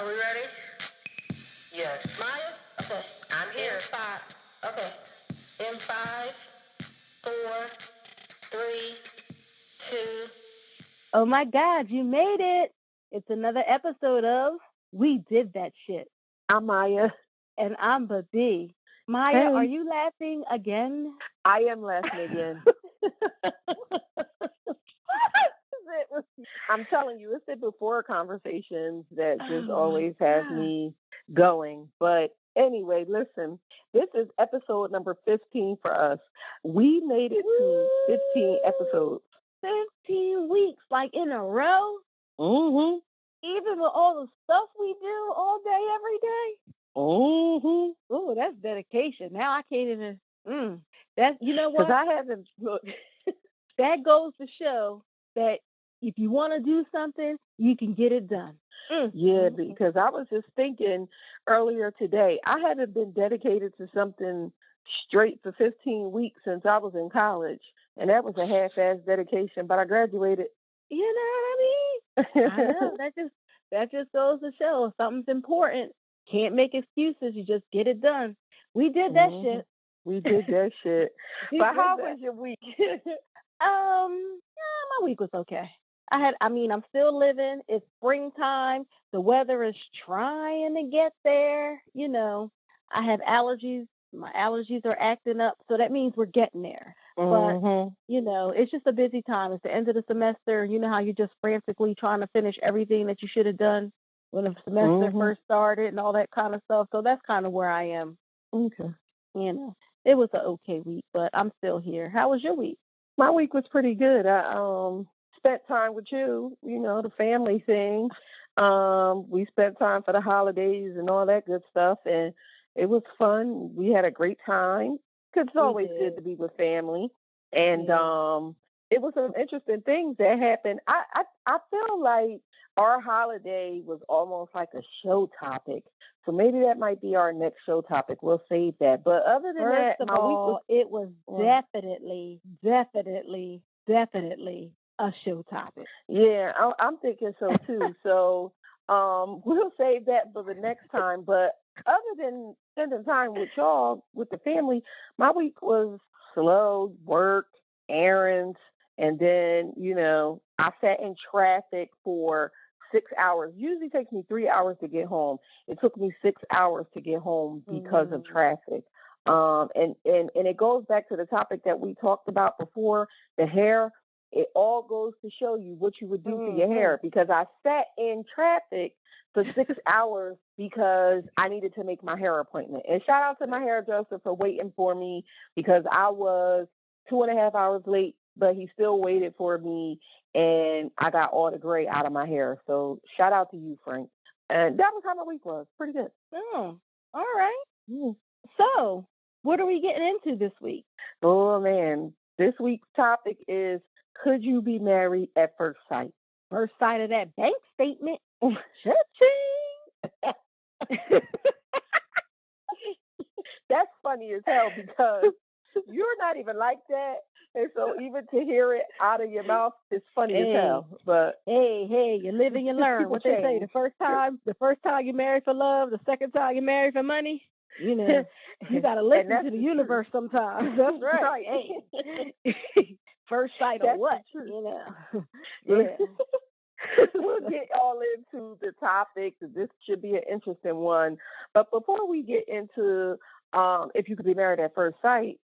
Are we ready? Yes. Maya? Okay. I'm here. In five. Okay. In 5, 4, 3, 2. Oh my God, you made it. It's another episode of We Did That Shit. I'm Mya. And I'm Bibbi. Maya, are you laughing again? I am laughing again. I'm telling you, it's the before conversations that just always have me going. But anyway, listen, this is episode number 15 for us. We made it to 15 episodes. 15 weeks, like in a row? Mm-hmm. Even with all the stuff we do all day, every day? Mm-hmm. Oh, that's dedication. Now I can't even. That's, you know what? Because I haven't looked. That goes to show that if you want to do something, you can get it done. Yeah, because I was just thinking earlier today, I haven't been dedicated to something straight for 15 weeks since I was in college. And that was a half-ass dedication, but I graduated. You know what I mean? I know. That just goes to show if something's important. Can't make excuses. You just get it done. We did that shit. We did that shit. But how was your week? My week was okay. I'm still living. It's springtime. The weather is trying to get there. You know, I have allergies. My allergies are acting up. So that means we're getting there. But, you know, it's just a busy time. It's the end of the semester. You know how you're just frantically trying to finish everything that you should have done when the semester first started and all that kind of stuff. So that's kind of where I am. Okay. You know, it was an okay week, but I'm still here. How was your week? My week was pretty good. I spent time with you, you know, the family thing. We spent time for the holidays and all that good stuff, and it was fun. We had a great time because it's always good to be with family. And it was some interesting things that happened. I feel like our holiday was almost like a show topic. So maybe that might be our next show topic. We'll save that. But other than that, my week it was definitely a show topic. Yeah, I'm thinking so too. So we'll save that for the next time. But other than spending time with y'all, with the family, my week was slow, work, errands, and then, you know, I sat in traffic for 6 hours. Usually takes me 3 hours to get home. It took me 6 hours to get home because of traffic. And it goes back to the topic that we talked about before, the hair. It all goes to show you what you would do for your hair, because I sat in traffic for 6 hours because I needed to make my hair appointment. And shout out to my hairdresser for waiting for me, because I was 2.5 hours late, but he still waited for me, and I got all the gray out of my hair. So shout out to you, Frank. And that was how my week was. Pretty good. Oh, all right. So what are we getting into this week? Oh, man. This week's topic is, could you be married at first sight? First sight of that bank statement. Cha-ching! That's funny as hell, because you're not even like that. And so even to hear it out of your mouth is funny as hell. But hey, you live and you learn. What they say, the first time you marry for love, the second time you marry for money. You know, you got to listen to the universe sometimes. That's right. Hey. First sight of what? You know. Yeah. We'll get all into the topic. This should be an interesting one. But before we get into if you could be married at first sight,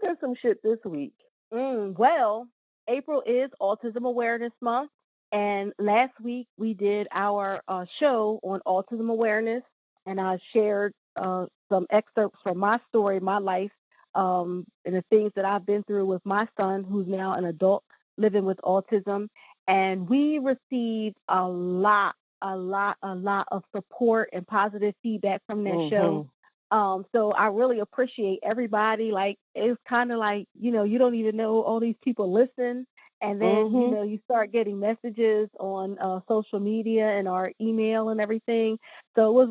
there's some shit this week. Well, April is Autism Awareness Month. And last week we did our show on autism awareness. And I shared some excerpts from my story, my life, and the things that I've been through with my son, who's now an adult living with autism. And we received a lot of support and positive feedback from that show. So I really appreciate everybody. Like, it's kind of like, you know, you don't even know all these people listen. And then, you know, you start getting messages on social media and our email and everything. So it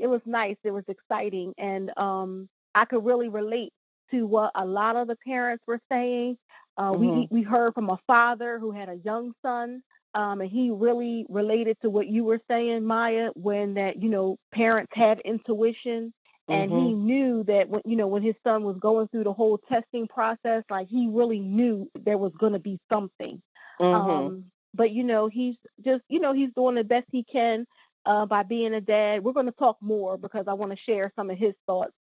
was nice. It was exciting. And I could really relate to what a lot of the parents were saying. We heard from a father who had a young son And he really related to what you were saying, Maya, when that, parents have intuition. And he knew that when his son was going through the whole testing process, like he really knew there was going to be something. But he's just, he's doing the best he can by being a dad. We're going to talk more because I want to share some of his thoughts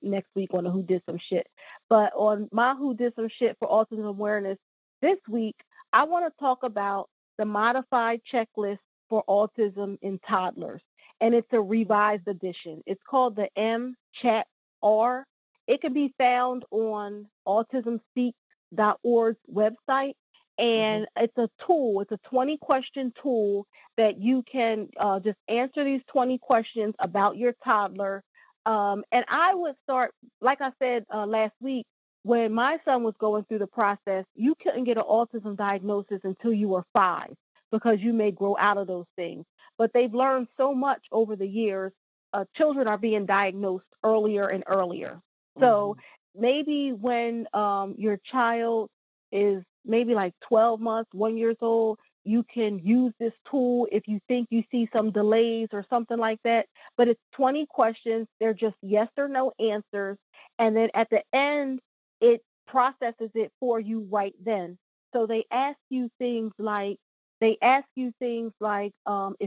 next week on the Who Did Some Shit. But on my Who Did Some Shit for Autism Awareness this week, I want to talk about the modified checklist for autism in toddlers. And it's a revised edition. It's called the M-Chat-R. It can be found on autismspeak.org's website. And it's a tool. It's a 20-question tool that you can just answer these 20 questions about your toddler. And I would start, like I said last week, when my son was going through the process, you couldn't get an autism diagnosis until you were 5 because you may grow out of those things. But they've learned so much over the years. Children are being diagnosed earlier and earlier. So maybe when your child is maybe like 12 months, 1 year old, you can use this tool if you think you see some delays or something like that. But it's 20 questions. They're just yes or no answers. And then at the end, it processes it for you right then. So they ask you things like, if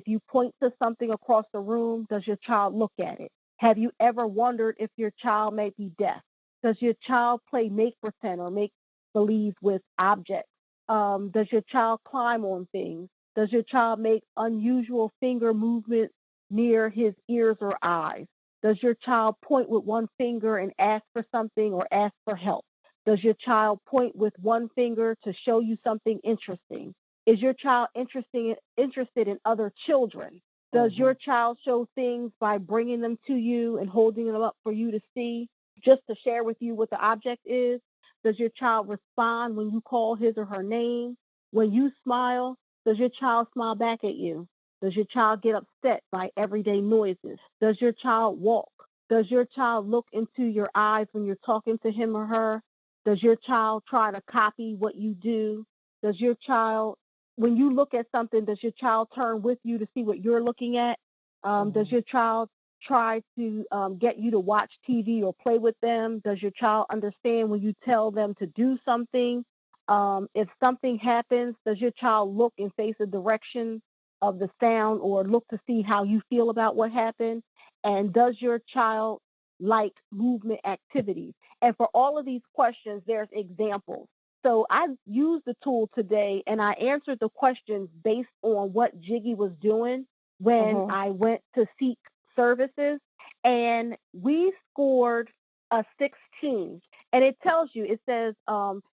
you point to something across the room, does your child look at it? Have you ever wondered if your child may be deaf? Does your child play make pretend or make believe with objects? Does your child climb on things? Does your child make unusual finger movements near his ears or eyes? Does your child point with one finger and ask for something or ask for help? Does your child point with one finger to show you something interesting? Is your child interested in other children? Does your child show things by bringing them to you and holding them up for you to see, just to share with you what the object is? Does your child respond when you call his or her name? When you smile, does your child smile back at you? Does your child get upset by everyday noises? Does your child walk? Does your child look into your eyes when you're talking to him or her? Does your child try to copy what you do? Does your child, when you look at something, does your child turn with you to see what you're looking at? Does your child try to get you to watch TV or play with them? Does your child understand when you tell them to do something? If something happens, does your child look and face the direction of the sound or look to see how you feel about what happened? And does your child like movement activities? And for all of these questions, there's examples. So I used the tool today, and I answered the questions based on what Jiggy was doing when I went to seek services, and we scored a 16. And it tells you, it says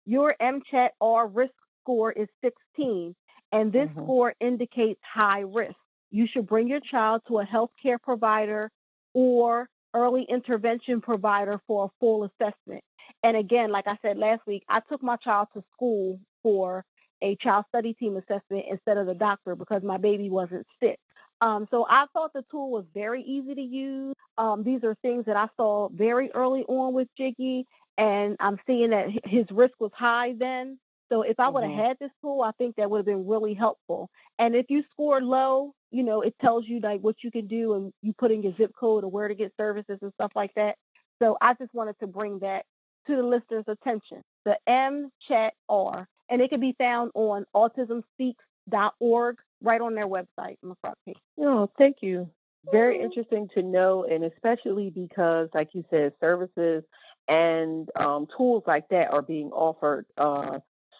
your MCHAT-R risk score is 16, and this score indicates high risk. You should bring your child to a healthcare provider or early intervention provider for a full assessment. And again, like I said last week, I took my child to school for a child study team assessment instead of the doctor because my baby wasn't sick. So I thought the tool was very easy to use. These are things that I saw very early on with Jiggy, and I'm seeing that his risk was high then. So if I would have had this tool, I think that would have been really helpful. And if you score low, it tells you like what you can do, and you put in your zip code or where to get services and stuff like that. So I just wanted to bring that to the listeners' attention. The M-Chat-R, and it can be found on autismspeaks.org, right on their website on the front page. Oh, thank you. Very interesting to know, and especially because, like you said, services and tools like that are being offered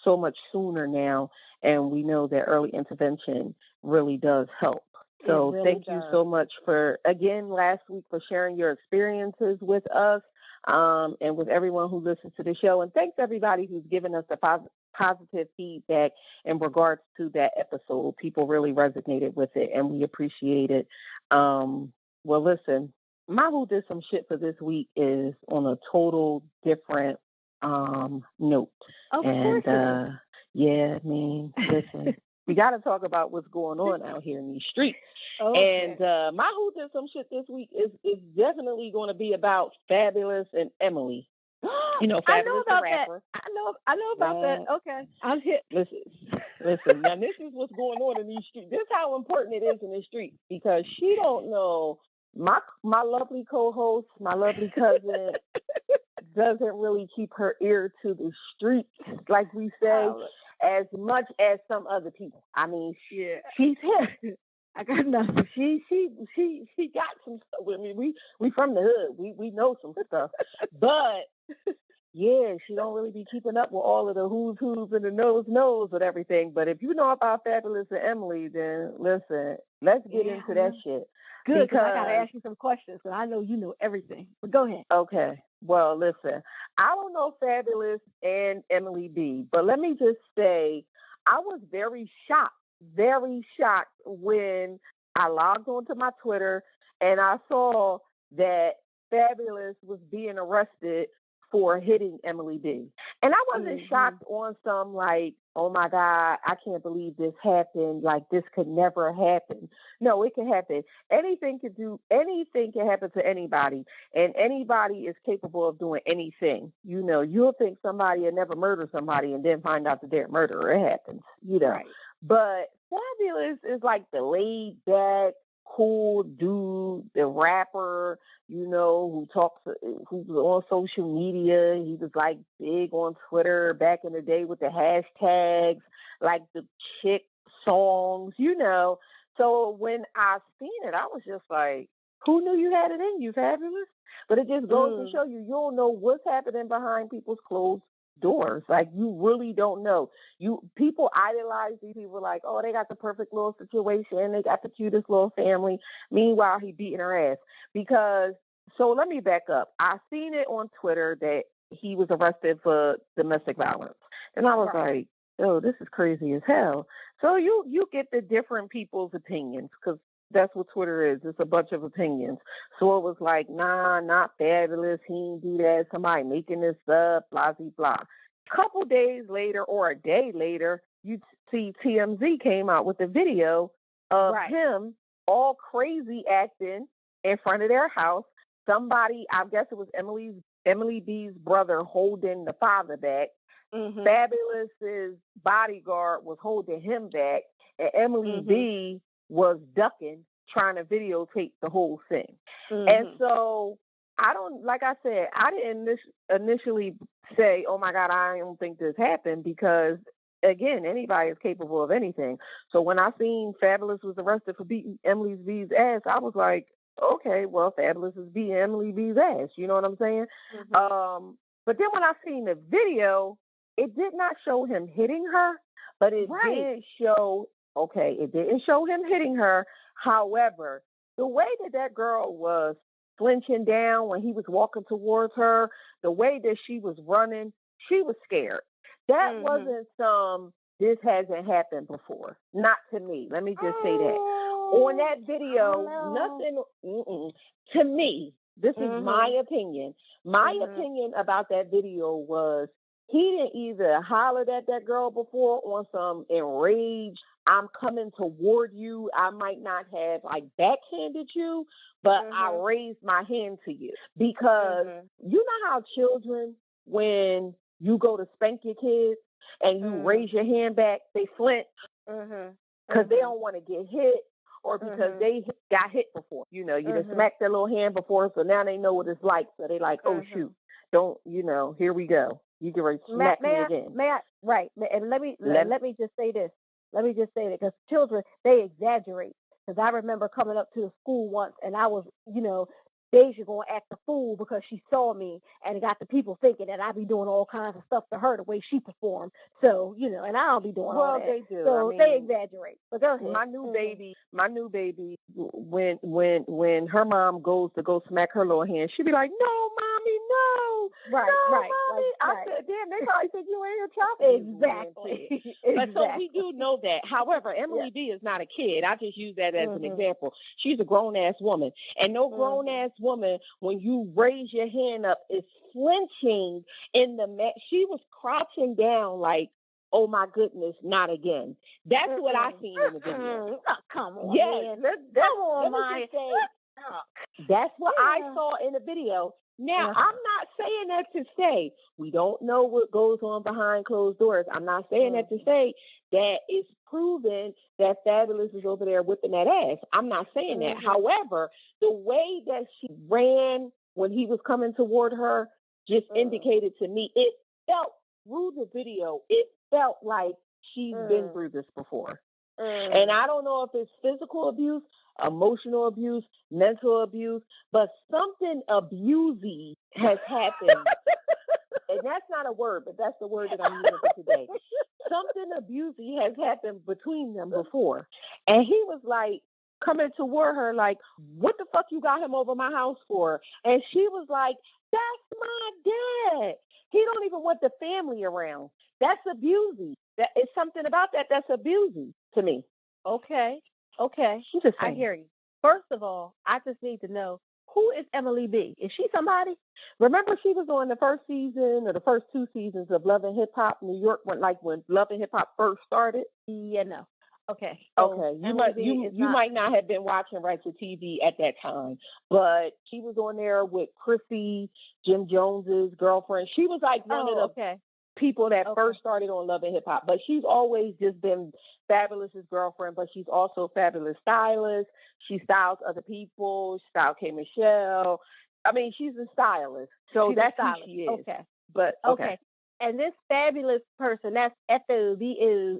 so much sooner now, and we know that early intervention really does help. So really thank you so much for, again, last week for sharing your experiences with us and with everyone who listens to the show. And thanks everybody who's given us the positive feedback in regards to that episode. People really resonated with it, and we appreciate it. Well, listen, my Who Did Some Shit for this week is on a total different note. Yeah, I mean, listen, we got to talk about what's going on out here in these streets. Okay. And my Who Did Some Shit this week is definitely going to be about Fabolous and Emily. You know, Fabolous the rapper. I know about that. Okay, I'm hit. Listen. Now this is what's going on in these streets. This is how important it is in the streets, because she don't know. My lovely co-host, my lovely cousin, doesn't really keep her ear to the streets, like we say, as much as some other people. I mean, she's hip. I got nothing. She got some stuff. I mean, we from the hood. We know some stuff, but yeah, she don't really be keeping up with all of the who's and the knows with everything. But if you know about Fabolous and Emily, then listen, let's get into that shit. Good, because I got to ask you some questions, and I know you know everything. But go ahead. Okay. Well, listen, I don't know Fabolous and Emily B, but let me just say I was very shocked when I logged onto my Twitter and I saw that Fabolous was being arrested for hitting Emily B. And I wasn't shocked on some like, oh my God, I can't believe this happened. Like, this could never happen. No, it can happen. Anything can happen to anybody, and anybody is capable of doing anything. You know, you'll think somebody will never murder somebody and then find out that they're a murderer. It happens, you know. Right. But Fabolous is like the laid back, cool dude, the rapper, you know, who's on social media. He was like big on Twitter back in the day with the hashtags, like the chick songs, you know. So when I seen it, I was just like, who knew you had it in you, Fabolous? But it just goes to show you don't know what's happening behind people's closed doors. Like, you really don't know. People idolize these people, like, oh, they got the perfect little situation, they got the cutest little family. Meanwhile, he beating her ass. So let me back up. I seen it on Twitter that he was arrested for domestic violence, and I was like, oh, this is crazy as hell. So you get the different people's opinions, because that's what Twitter is. It's a bunch of opinions. So it was like, nah, not Fabolous. He didn't do that. Somebody making this up, blah, blah, blah. Couple days later, or a day later, you see TMZ came out with a video of him all crazy acting in front of their house. Somebody, I guess it was Emily B's brother, holding the father back. Fabous's bodyguard was holding him back, and Emily B was ducking, trying to videotape the whole thing. And so I didn't initially say, oh my God, I don't think this happened, because again, anybody is capable of anything. So when I seen Fabolous was arrested for beating Emily B's ass, I was like, okay, well, Fabolous is beating Emily B's ass. You know what I'm saying? But then when I seen the video, it did not show him hitting her, but it did show. Okay, it didn't show him hitting her. However, the way that girl was flinching down when he was walking towards her, the way that she was running, she was scared. That wasn't this hasn't happened before. Not to me. Let me just say that. On that video, nothing, to me, this is my opinion. My opinion about that video was, he didn't either hollered at that girl before on some enraged, I'm coming toward you. I might not have like backhanded you, but I raised my hand to you. Because you know how children, when you go to spank your kids and you raise your hand back, they flinch because they don't want to get hit, or because they got hit before. You know, you just smacked their little hand before, so now they know what it's like. So they like, oh, shoot, don't, you know, here we go. You can ready to smack me again. And let me just say this. Let me just say that, because children, they exaggerate. Because I remember coming up to the school once, and I was, you know, Deja going to act a fool because she saw me, and it got the people thinking that I be doing all kinds of stuff to her the way she performed. So, you know, and I don't be doing all that. Well, they do. So they exaggerate. But go ahead. My new baby, when her mom goes to go smack her little hand, she be like, no, mommy, no. Mommy. I said, damn, they probably think you ain't her child. Exactly. But so we do know that. However, Emily B is not a kid. I just use that as an example. She's a grown-ass woman. And no grown-ass woman, when you raise your hand up, is flinching in the mat. She was crouching down like, oh my goodness, not again. That's what I seen in the video. Oh, come on. Yes, Come on, Mya. That's what I saw in the video. Now, I'm not saying that to say we don't know what goes on behind closed doors. I'm not saying that to say that it's proven that Fabolous is over there whipping that ass. I'm not saying that. However, the way that she ran when he was coming toward her just indicated to me, it felt through the video, it felt like she's been through this before. And I don't know if it's physical abuse, emotional abuse, mental abuse, but something abusey has happened. And that's not a word, but that's the word that I'm using for today. Something abusey has happened between them before. And he was like coming toward her like, what the fuck you got him over my house for? And she was like, that's my dad. He don't even want the family around. That's abusey. That is something about that that's abusey to me. Okay. I hear you. First of all, I just need to know, who is Emily B? Is she somebody? Remember, she was on the first season or the first 2 seasons of Love and Hip Hop New York when Love and Hip Hop first started. Yeah, no. Okay. So you might not have been watching Ratchet TV at that time, but she was on there with Chrissy, Jim Jones's girlfriend. She was like one of the people that first started on Love and Hip Hop, but she's always just been Fabous's girlfriend, but she's also Fabolous stylist. She styles other people. She styled K. Michelle. I mean, she's a stylist. So that's who she is. Okay. But okay. And this Fabolous person, that's Fabolou,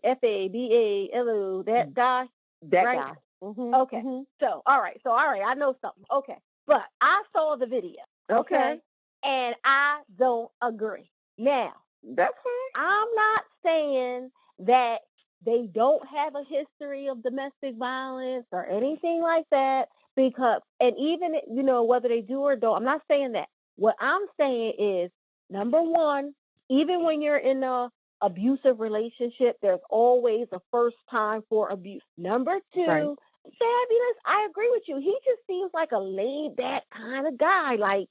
that guy? That right? guy. Mm-hmm. Okay. Mm-hmm. So, all right, I know something. Okay. But I saw the video. Okay. And I don't agree. Now, that's fine. I'm not saying that they don't have a history of domestic violence or anything like that, because, and even, whether they do or don't, I'm not saying that. What I'm saying is, number one, even when you're in a abusive relationship, there's always a first time for abuse. Number two, Fabolous, I agree with you. He just seems like a laid back kind of guy. Like,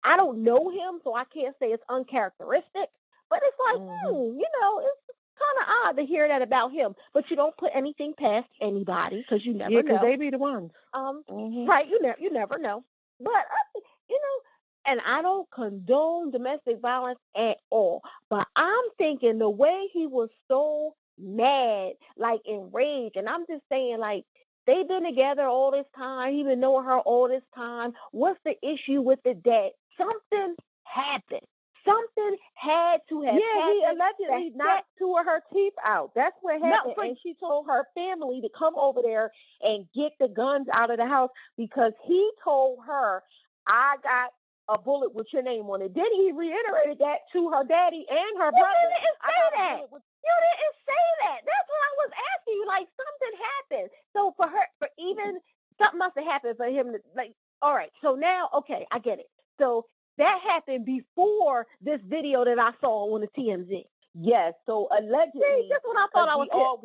I don't know him, so I can't say it's uncharacteristic, but it's like, it's kind of odd to hear that about him. But you don't put anything past anybody, because you never know. Yeah, because they be the ones. Right, you never know. But, and I don't condone domestic violence at all. But I'm thinking the way he was so mad, like enraged, and I'm just saying, like, they've been together all this time. He's been knowing her all this time. What's the issue with the dad? Something happened. Something had to have happened. Yeah, he allegedly knocked 2 of her teeth out. That's what happened. And she told her family to come over there and get the guns out of the house, because he told her, I got a bullet with your name on it. Then he reiterated that to her daddy and her brother. You didn't say that. You didn't say that. That's what I was asking you. Like, something happened. So something must have happened for him to, like, all right. So now, okay, I get it. So that happened before this video that I saw on the TMZ. Yes. So allegedly, see, that's what I thought I was.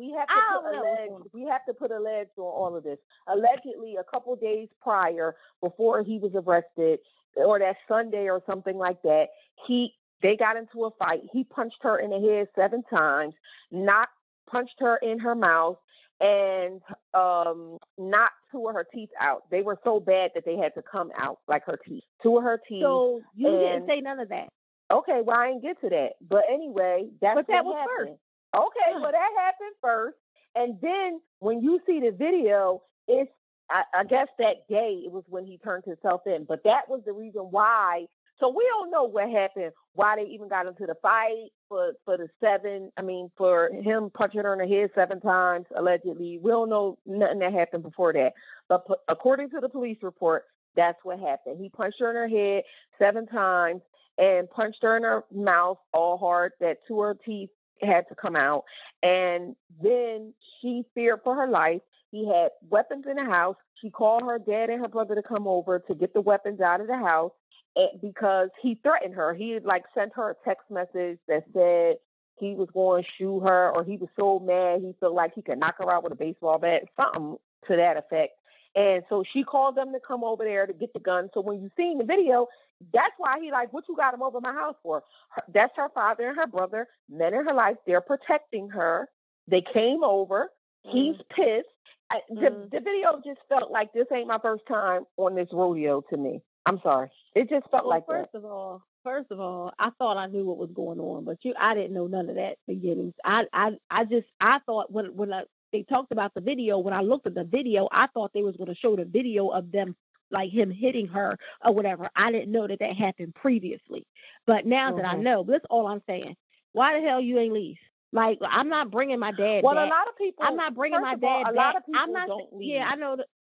We have to put alleged on all of this. Allegedly, a couple days prior, before he was arrested, or that Sunday or something like that, they got into a fight. He punched her in the head 7 times, punched her in her mouth, and knocked 2 of her teeth out. They were so bad that they had to come out, like her teeth. 2 of her teeth. So you didn't say none of that. Okay, well, I didn't get to that. But anyway, that was happened. First. Okay, well, that happened first. And then when you see the video, it's, I guess that day it was when he turned himself in. But that was the reason why. So we don't know what happened, why they even got into the fight for him punching her in the head 7 times, allegedly. We don't know nothing that happened before that. But according to the police report, that's what happened. He punched her in her head 7 times and punched her in her mouth all hard that 2 of her teeth had to come out. And then she feared for her life. He had weapons in the house. She called her dad and her brother to come over to get the weapons out of the house because he threatened her. He had sent her a text message that said he was going to shoot her, or he was so mad he felt like he could knock her out with a baseball bat, something to that effect. And so she called them to come over there to get the gun. So when you seen the video, that's why he what you got him over my house for? That's her father and her brother, men in her life. They're protecting her. They came over. He's pissed. The video just felt like this ain't my first time on this rodeo to me. I'm sorry. It just felt like first that. of all, I thought I knew what was going on, but I didn't know none of that beginnings. I thought when they talked about the video, when I looked at the video, I thought they was going to show the video of them, like him hitting her or whatever. I didn't know that happened previously. But now that I know, that's all I'm saying. Why the hell you ain't leave? Like, I'm not bringing my dad Well, back. a lot of people. I'm not bringing my dad back. A lot of people don't leave. Yeah,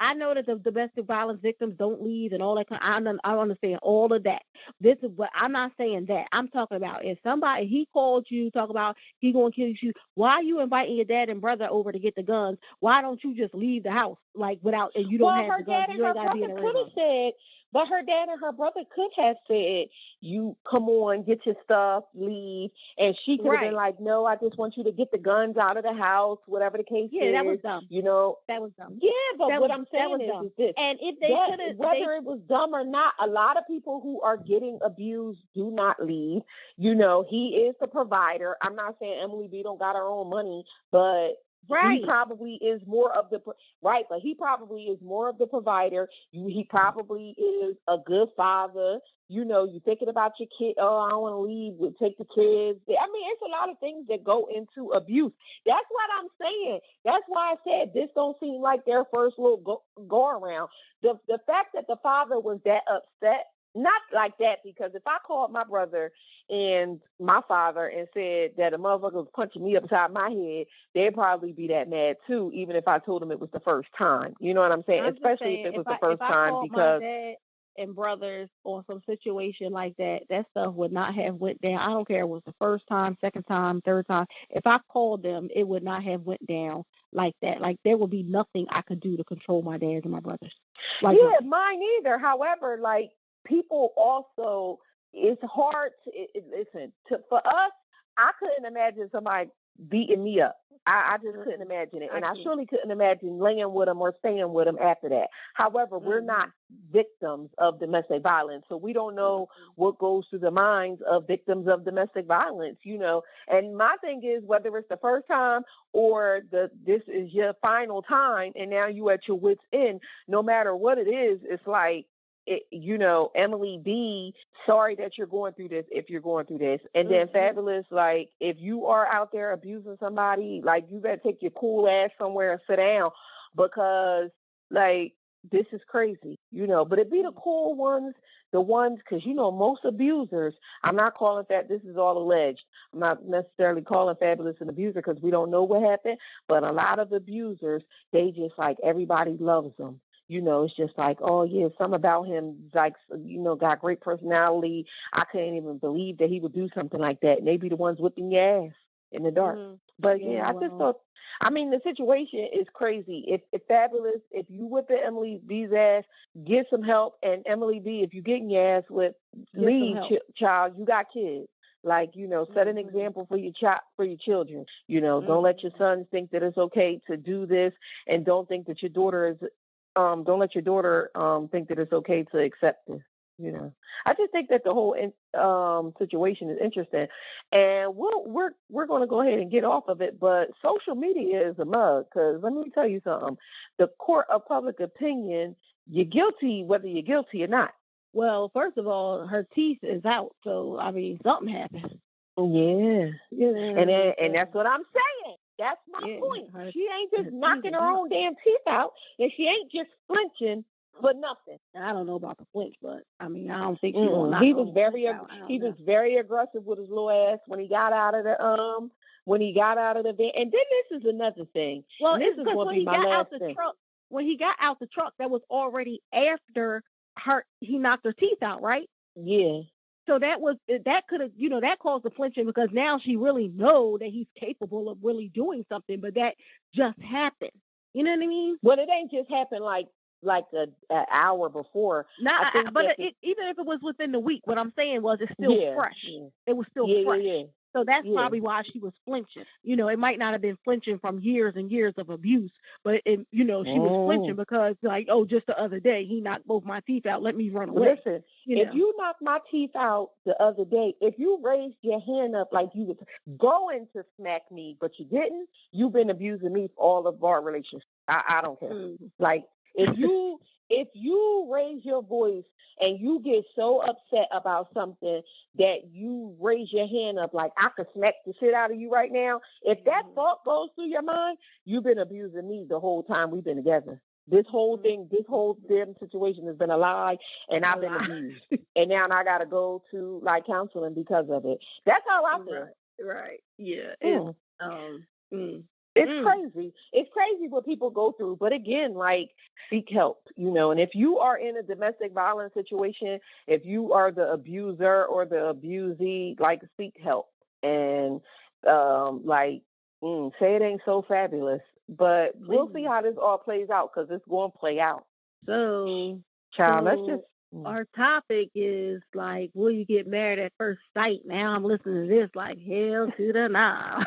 I know that the domestic violence victims don't leave and all that. I understand all of that. This is what I'm not saying that. I'm talking about if somebody he called you, talk about he gonna kill you. Why are you inviting your dad and brother over to get the guns? Why don't you just leave the house without and you don't have the guns? You ain't gotta be in the room. But her dad and her brother could have said, "You come on, get your stuff, leave," and she could have been like, "No, I just want you to get the guns out of the house, whatever the case is." Yeah, that was dumb. That was dumb. Yeah, but what I'm saying is this: and if they could have, whether it was dumb or not, a lot of people who are getting abused do not leave. He is the provider. I'm not saying Emily B don't got her own money, but. Right. He probably is more of the but he probably is more of the provider. He probably is a good father. You're thinking about your kid. Oh, I don't want to leave. We'll take the kids. I mean, it's a lot of things that go into abuse. That's what I'm saying. That's why I said this don't seem like their first little go around. The fact that the father was that upset. Not like that, because if I called my brother and my father and said that a motherfucker was punching me upside my head, they'd probably be that mad too, even if I told them it was the first time. You know what I'm saying? Especially if it was the first time, because my dad and brothers on some situation like that stuff would not have went down. I don't care if it was the first time, second time, third time. If I called them, it would not have went down like that. Like, there would be nothing I could do to control my dads and my brothers. Mine either. However, people also, it's hard to for us, I couldn't imagine somebody beating me up. I just couldn't imagine it. And I surely couldn't imagine laying with them or staying with them after that. However, we're not victims of domestic violence, so we don't know what goes through the minds of victims of domestic violence, And my thing is, whether it's the first time or this is your final time and now you at your wit's end, no matter what it is, it's like, Emily B, sorry that you're going through this if you're going through this. And then Fabulous, if you are out there abusing somebody, you better take your cool ass somewhere and sit down, because this is crazy, but it be the cool ones, because most abusers, I'm not calling that, this is all alleged. I'm not necessarily calling Fabulous an abuser because we don't know what happened, but a lot of abusers, they just everybody loves them. It's just oh, yeah, something about him, got great personality. I couldn't even believe that he would do something like that. And they be the ones whipping your ass in the dark. But, I just thought, the situation is crazy. If Fabulous, if you whipping Emily B's ass, get some help. And Emily B, if you getting your ass whipped, leave, child. You got kids. Set an example for your children. Don't let your sons think that it's okay to do this, and don't think that your daughter is. Don't let your daughter think that it's okay to accept this. I just think that the whole situation is interesting, and we're going to go ahead and get off of it. But social media is a mug, because let me tell you something: the court of public opinion, you're guilty whether you're guilty or not. Well, first of all, her teeth is out, so something happened. Yeah, and that's what I'm saying. That's my point. She ain't just knocking her own damn teeth out, and she ain't just flinching for nothing. I don't know about the flinch, but I don't think she will. He was was very aggressive with his little ass when he got out of the van. And then this is another thing. Well, this is going to be my last thing. When he got out the truck, that was already after he knocked her teeth out, right? Yeah. So that could have, that caused the flinching, because now she really know that he's capable of really doing something, but that just happened. You know what I mean? Well, it ain't just happened like an hour before. Even if it was within the week, what I'm saying was it's still fresh. Yeah. It was still fresh. Yeah. So that's probably why she was flinching. It might not have been flinching from years and years of abuse, but she was flinching because like, oh, just the other day he knocked both my teeth out. Let me run away. Listen, if you knocked my teeth out the other day, if you raised your hand up like you was going to smack me, but you didn't, you've been abusing me for all of our relationships. I don't care. Like if you raise your voice and you get so upset about something that you raise your hand up like I could smack the shit out of you right now, if that thought goes through your mind, you've been abusing me the whole time we've been together. This whole thing, this whole damn situation has been a lie, and I've been abused. And now I got to go to like counseling because of it. That's how I feel. Right. Yeah. It's crazy. It's crazy what people go through. But again, like, seek help, and if you are in a domestic violence situation, if you are the abuser or the abusee, like, seek help. And, say it ain't so fabulous. But we'll see how this all plays out because it's going to play out. So, child, let's just... Our topic is like, will you get married at first sight? Now I'm listening to this like, hell to the nah.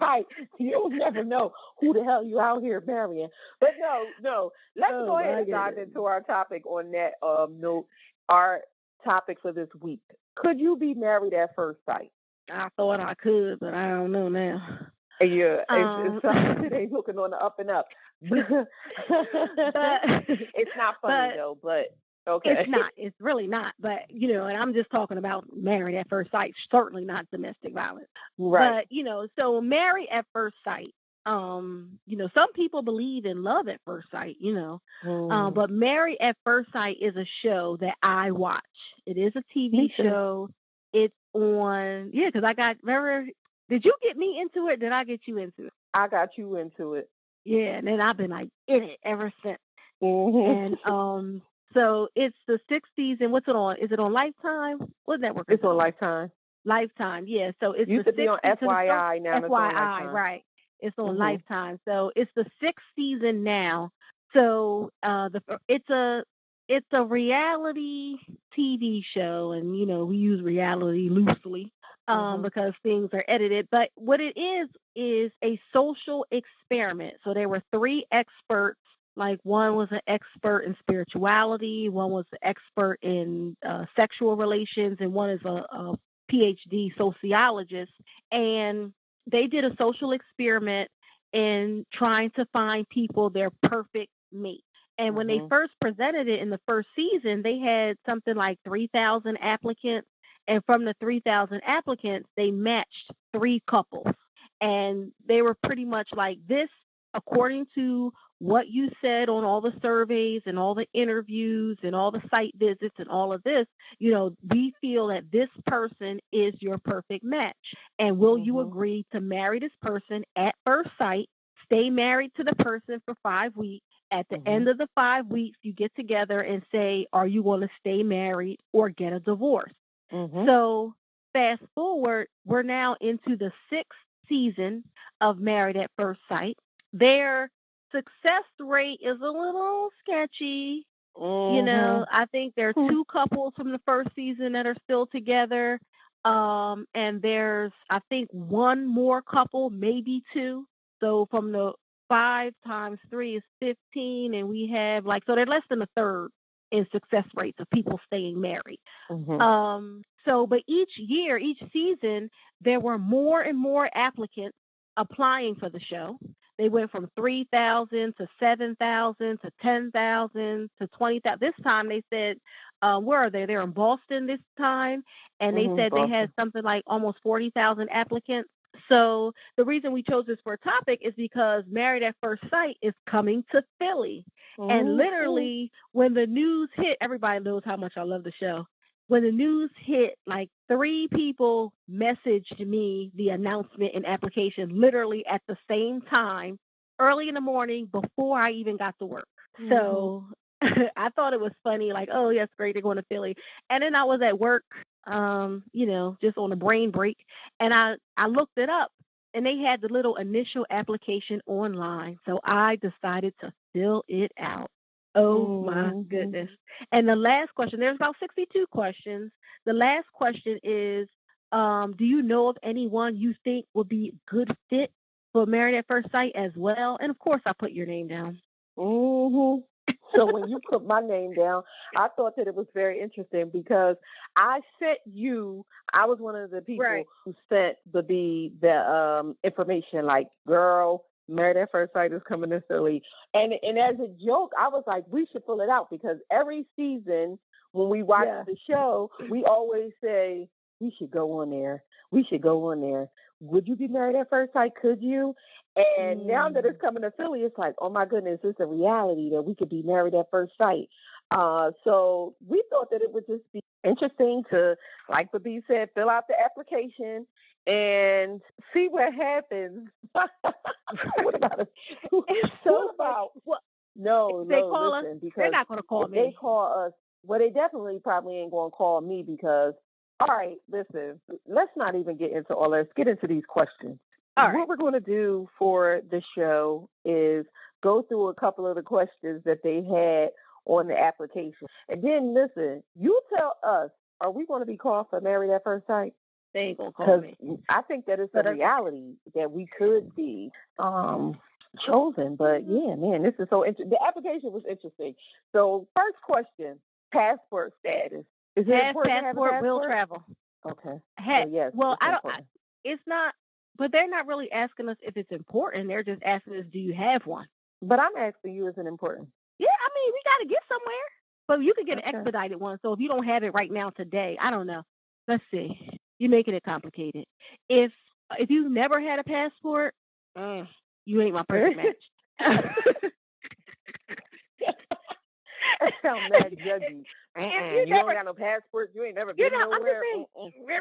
Right. You'll never know who the hell you out here marrying. But no. Let's go ahead and dive into our topic on that note. Our topic for this week. Could you be married at first sight? I thought I could, but I don't know now. Yeah, it ain't looking on the up and up. It's not funny though, but okay. It's not. It's really not. But, and I'm just talking about married at first sight, certainly not domestic violence. Right. But, so married at first sight, some people believe in love at first sight, but Married at First Sight is a show that I watch. It is a TV show. It's on, because did you get me into it? Did I get you into it? I got you into it. Yeah, and then I've been like in it ever since. And so it's the 6th season. What's it on? Is it on Lifetime? What network? It's on Lifetime. Lifetime, yeah. So it's used to be on FYI. Now it's on Lifetime. Right? It's on Lifetime. So it's the 6th season now. So it's a reality TV show, and we use reality loosely because things are edited. But what it is a social experiment. So there were 3 experts. Like one was an expert in spirituality, one was an expert in sexual relations, and one is a PhD sociologist. And they did a social experiment in trying to find people their perfect mate. And when they first presented it in the first season, they had something like 3,000 applicants. And from the 3,000 applicants, they matched 3 couples. And they were pretty much like this, according to what you said on all the surveys and all the interviews and all the site visits and all of this, we feel that this person is your perfect match. And will you agree to marry this person at first sight, stay married to the person for 5 weeks? At the end of the 5 weeks, you get together and say, are you going to stay married or get a divorce? So fast forward, we're now into the 6th season of Married at First Sight. Their success rate is a little sketchy. I think there are 2 couples from the first season that are still together. And there's, I think, 1 more couple, maybe 2. So from the 5 times 3 is 15. And we have so they're less than a third in success rates of people staying married. But each year, each season, there were more and more applicants applying for the show. They went from 3,000 to 7,000 to 10,000 to 20,000. This time they said, where are they? They're in Boston this time. And they said Boston. They had something like almost 40,000 applicants. So the reason we chose this for a topic is because Married at First Sight is coming to Philly. And literally, when the news hit, everybody knows how much I love the show. When the news hit, 3 people messaged me the announcement and application literally at the same time, early in the morning before I even got to work. So I thought it was funny, oh, yes, great, they're going to Philly. And then I was at work, just on a brain break, and I looked it up, and they had the little initial application online. So I decided to fill it out. Oh, my goodness. And the last question, there's about 62 questions. The last question is, Do you know of anyone you think would be good fit for Married at First Sight as well? And of course, I put your name down. Mm-hmm. So when you put my name down, I thought that it was very interesting because I was one of the people who sent the information like, girl, Married at First Sight is coming to Philly. And as a joke, I was like, we should pull it out because every season when we watch the show, we always say, we should go on there. We should go on there. Would you be married at first sight? Could you? And now that it's coming to Philly, it's like, oh my goodness, it's a reality that we could be married at first sight. So we thought that it would just be interesting to, like Bibbi said, fill out the application and see what happens. What about it? It's so about? Well, no, they call listen, us. because They're not going to call me. They call us. Well, they definitely probably ain't going to call me because. All right, listen, let's not even get into all that. Let's get into these questions. What we're going to do for the show is go through a couple of the questions that they had on the application. And then, listen, you tell us, are we going to be called for Married at First Sight? They ain't going to call me. I think that it's a reality that we could be chosen. But, yeah, man, this is so interesting. The application was interesting. So, first question, passport status. Is it important to have a passport? Will travel. Okay. So yes. Well, it's not, but they're not really asking us if it's important. They're just asking us, do you have one? But I'm asking you, is it important? Yeah, I mean, we got to get somewhere. But you could get an expedited one. So if you don't have it right now today, I don't know. Let's see. You're making it complicated. If you've never had a passport, you ain't my perfect match. That sounds mad judgy. You don't got no passport. You ain't never been nowhere. I'm just saying,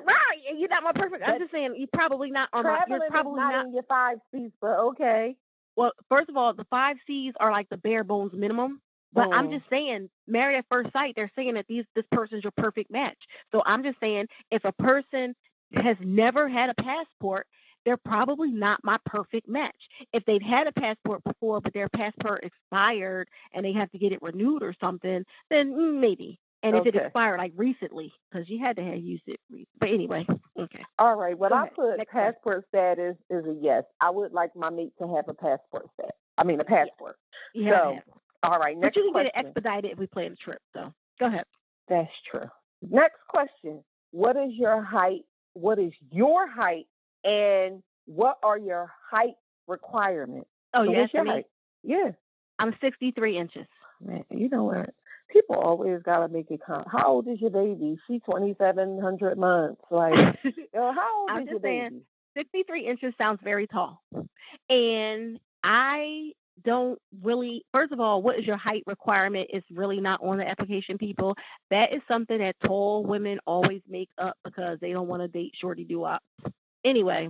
right? You're not my perfect. I'm just saying, you're probably not on my. You're probably not in your 5 C's, but okay. Well, first of all, the 5 C's are like the bare bones minimum. But I'm just saying, Married at First Sight, they're saying that this person's your perfect match. So I'm just saying, if a person has never had a passport, they're probably not my perfect match. If they've had a passport before, but their passport expired and they have to get it renewed or something, then maybe. And if it expired like recently, because you had to have used it. But anyway, okay. All right. Well, I put passport status is a yes. I would like my mate to have a passport status. I mean, a passport. Yeah. So, all right. Next question. But you can get it expedited if we plan a trip. So, go ahead. That's true. Next question. What is your height? What is your height? And what are your height requirements? Oh, so yes, your height? Yeah. I'm 63 inches. Man, you know what? People always gotta make it count. How old is your baby? She's 2,700 months. Like, how old is your baby? 63 inches sounds very tall, and I don't really. First of all, what is your height requirement? Is really not on the application, people. That is something that tall women always make up because they don't want to date shorty doo-wop. Anyway,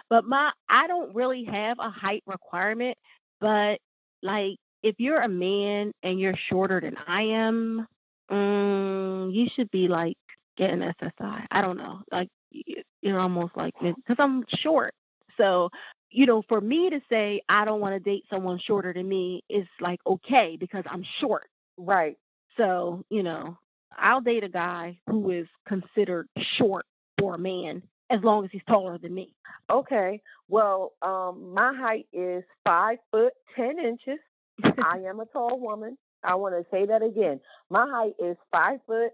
but I don't really have a height requirement, but like if you're a man and you're shorter than I am, you should be like getting SSI. I don't know, like you're almost like because I'm short. So for me to say I don't want to date someone shorter than me is like okay because I'm short. Right. So I'll date a guy who is considered short for a man. As long as he's taller than me. Okay. Well, my height is 5'10". I am a tall woman. I want to say that again. My height is 5'10",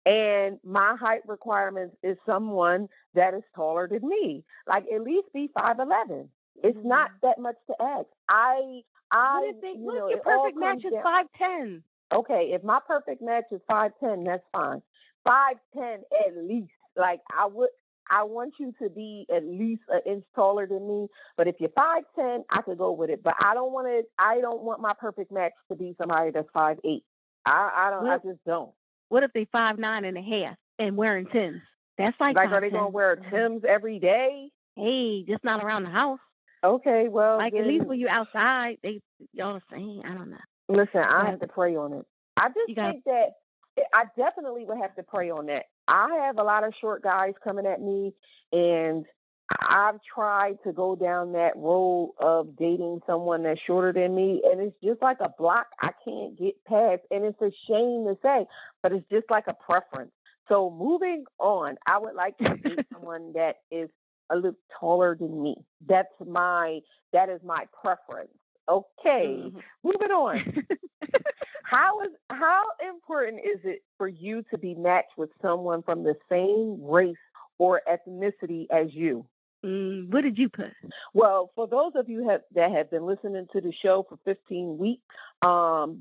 and my height requirements is someone that is taller than me. Like at least be 5'11". It's not that much to ask. Your perfect match is 5'10". Okay, if my perfect match is 5'10", that's fine. 5'10" at least. Like I want you to be at least an inch taller than me. But if you're 5'10", I could go with it. But I don't want my perfect match to be somebody that's 5'8". I just don't. What if they 5'9.5" and wearing Tims? That's like are they gonna wear Tims every day? Hey, just not around the house. Okay, well like at least when you're outside, y'all the same. I don't know. Listen, I have to pray on it. I just think that I definitely would have to pray on that. I have a lot of short guys coming at me, and I've tried to go down that road of dating someone that's shorter than me, and it's just like a block I can't get past, and it's a shame to say, but it's just like a preference. So moving on, I would like to date someone that is a little taller than me. That is my preference. Okay, moving on. How important is it for you to be matched with someone from the same race or ethnicity as you? What did you put? Well, for those of you that have been listening to the show for 15 weeks,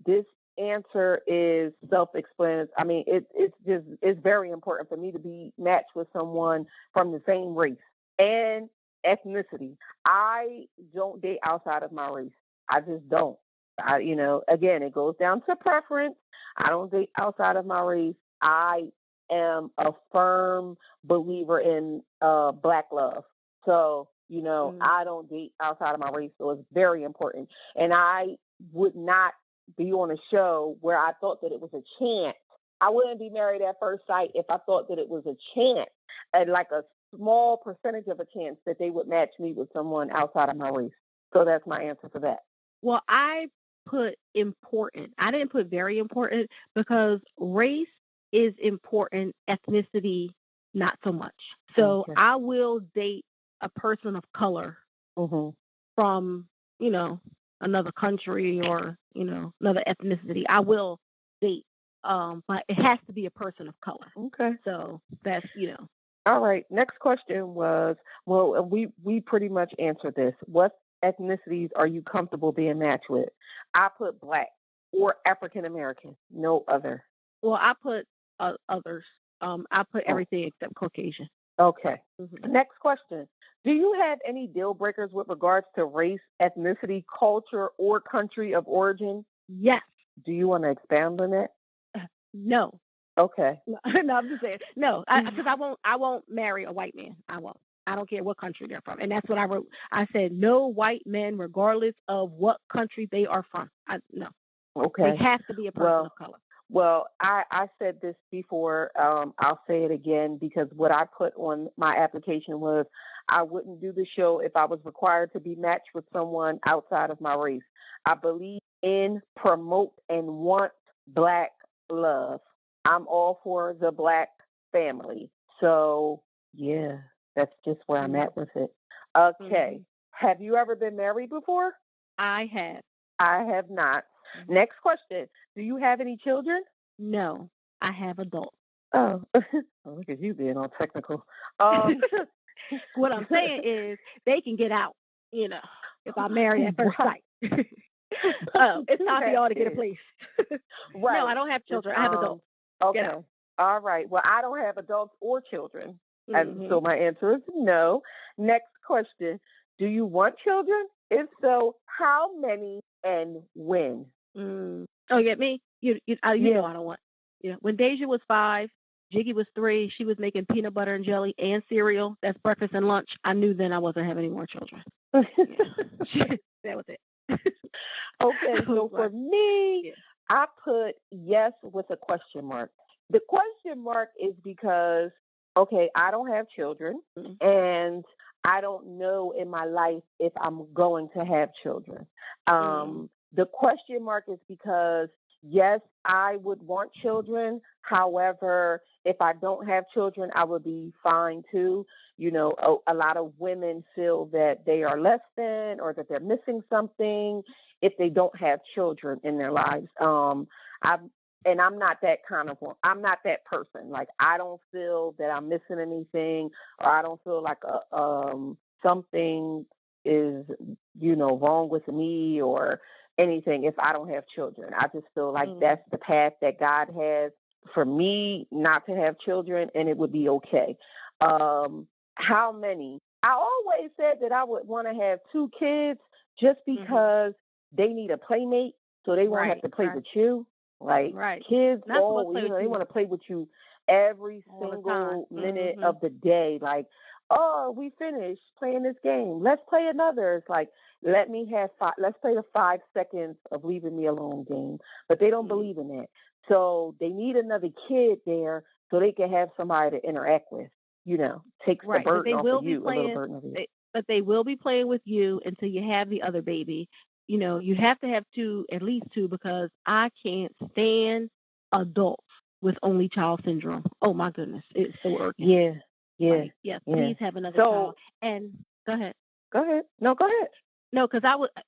this answer is self-explanatory. I mean, it's very important for me to be matched with someone from the same race and ethnicity. I don't date outside of my race. I just don't. Again, it goes down to preference. I don't date outside of my race. I am a firm believer in black love. So, I don't date outside of my race, so it's very important. And I would not be on a show where I thought that it was a chance. I wouldn't be married at first sight if I thought that it was a chance, and like a small percentage of a chance that they would match me with someone outside of my race. So that's my answer for that. Well, I put important. I didn't put very important because race is important, ethnicity not so much. So Okay. I will date a person of color from, another country or, another ethnicity. I will date, but it has to be a person of color. Okay. So that's, All right. Next question was, well, we pretty much answered this. What ethnicities are you comfortable being matched with? I put black or African American, no other. Well, I put others. I put everything except Caucasian. Okay. Next question. Do you have any deal breakers with regards to race, ethnicity, culture, or country of origin? Yes. Do you want to expand on that? No. Okay. No, I'm just saying. No, because I won't marry a white man. I won't. I don't care what country they're from. And that's what I wrote. I said no white men, regardless of what country they are from. No. Okay. They have to be a person of color. Well, I said this before. I'll say it again because what I put on my application was I wouldn't do the show if I was required to be matched with someone outside of my race. I believe in, promote, and want black love. I'm all for the black family. So, yeah, that's just where I'm at with it. Okay. Have you ever been married before? I have. I have not. Next question. Do you have any children? No, I have adults. Oh, look at you being all technical. What I'm saying is they can get out, if I marry at first sight. It's time for y'all to get a place. Right. No, I don't have children. I have adults. Okay. All right. Well, I don't have adults or children. And so my answer is no. Next question. Do you want children? If so, how many and when? Oh, yeah, me? You know I don't want. When Deja was 5, Jiggy was 3, she was making peanut butter and jelly and cereal. That's breakfast and lunch. I knew then I wasn't having any more children. That was it. Okay, so for me, I put yes with a question mark. The question mark is because, okay, I don't have children, and I don't know in my life if I'm going to have children. The question mark is because, yes, I would want children. However, if I don't have children, I would be fine too. A lot of women feel that they are less than or that they're missing something if they don't have children in their lives. I'm not that kind of one. I'm not that person. Like, I don't feel that I'm missing anything, or I don't feel like something is, wrong with me or anything if I don't have children. I just feel like that's the path that God has for me, not to have children, and it would be okay. How many? I always said that I would want to have 2 kids just because they need a playmate, so they won't have to play with you. Like, kids always, they want to play with you every single minute of the day. Like, oh, we finished playing this game. Let's play another. It's like, let's play the 5 seconds of leaving me alone game. But they don't believe in that. So they need another kid there so they can have somebody to interact with. Takes the burden off of you, a little burden of you. But they will be playing with you until you have the other baby. You have to have 2, at least 2, because I can't stand adults with only child syndrome. Oh my goodness, it's so urgent. Yeah. Like, yes, please have another child. And go ahead. Go ahead. No, go ahead. No, because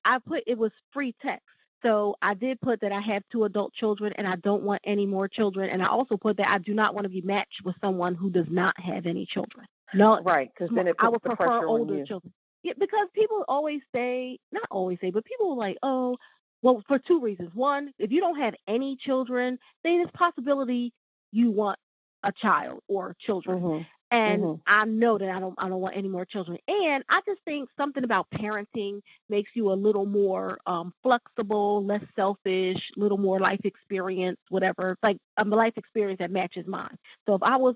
I put it was free text. So I did put that I have 2 adult children and I don't want any more children. And I also put that I do not want to be matched with someone who does not have any children. No, right, because then it puts I would the prefer pressure older on you. children. Yeah, because people always say, not always say, but people are like, oh, well, for 2 reasons. One, if you don't have any children, then it's possibility you want a child or children. Mm-hmm. And I know that I don't want any more children. And I just think something about parenting makes you a little more flexible, less selfish, a little more life experience, whatever. It's like a life experience that matches mine. So if I was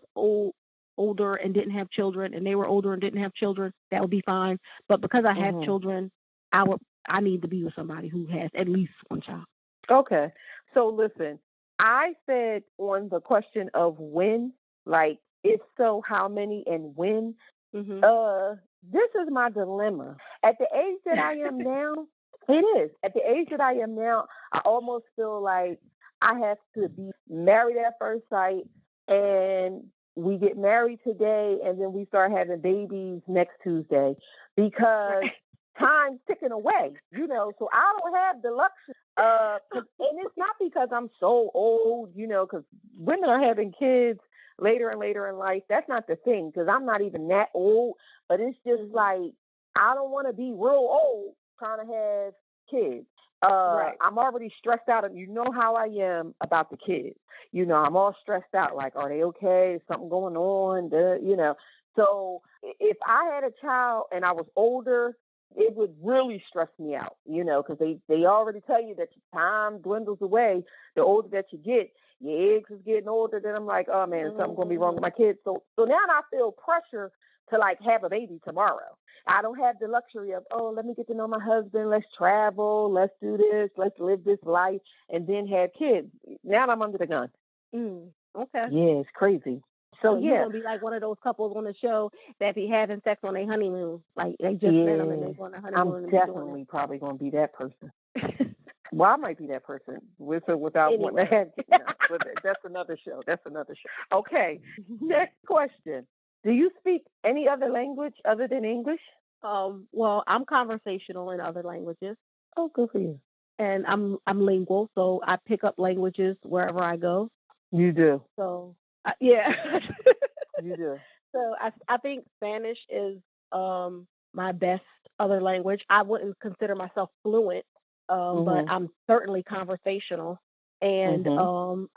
older and didn't have children, and they were older and didn't have children, that would be fine. But because I have children, I need to be with somebody who has at least 1 child. Okay. So listen, I said on the question of when, like, if so, how many and when, this is my dilemma. At the age that I am now, it is. At the age that I am now, I almost feel like I have to be married at first sight, and we get married today, and then we start having babies next Tuesday, because time's ticking away, so I don't have the luxury. And it's not because I'm so old, because women are having kids later and later in life. That's not the thing, because I'm not even that old, but it's just like, I don't want to be real old trying to have kids. I'm already stressed out, and you know how I am about the kids. I'm all stressed out, like, are they okay? Is something going on? So if I had a child and I was older, it would really stress me out, because they already tell you that your time dwindles away. The older that you get, your eggs is getting older. Then I'm like, oh man, is something going to be wrong with my kids? So now I feel pressure to like have a baby tomorrow. I don't have the luxury of, oh, let me get to know my husband. Let's travel. Let's do this. Let's live this life and then have kids. Now I'm under the gun. Okay. Yeah, it's crazy. So you're going to be like one of those couples on the show that be having sex on their honeymoon. Like they just met them and they're going on honeymoon. I'm definitely probably going to be that person. Well, I might be that person with or without wanting to have kids. But that's another show. Okay. Next question. Do you speak any other language other than English? Well, I'm conversational in other languages. Oh, good for you. And I'm lingual, so I pick up languages wherever I go. You do. So yeah. You do. So I think Spanish is my best other language. I wouldn't consider myself fluent, but I'm certainly conversational. And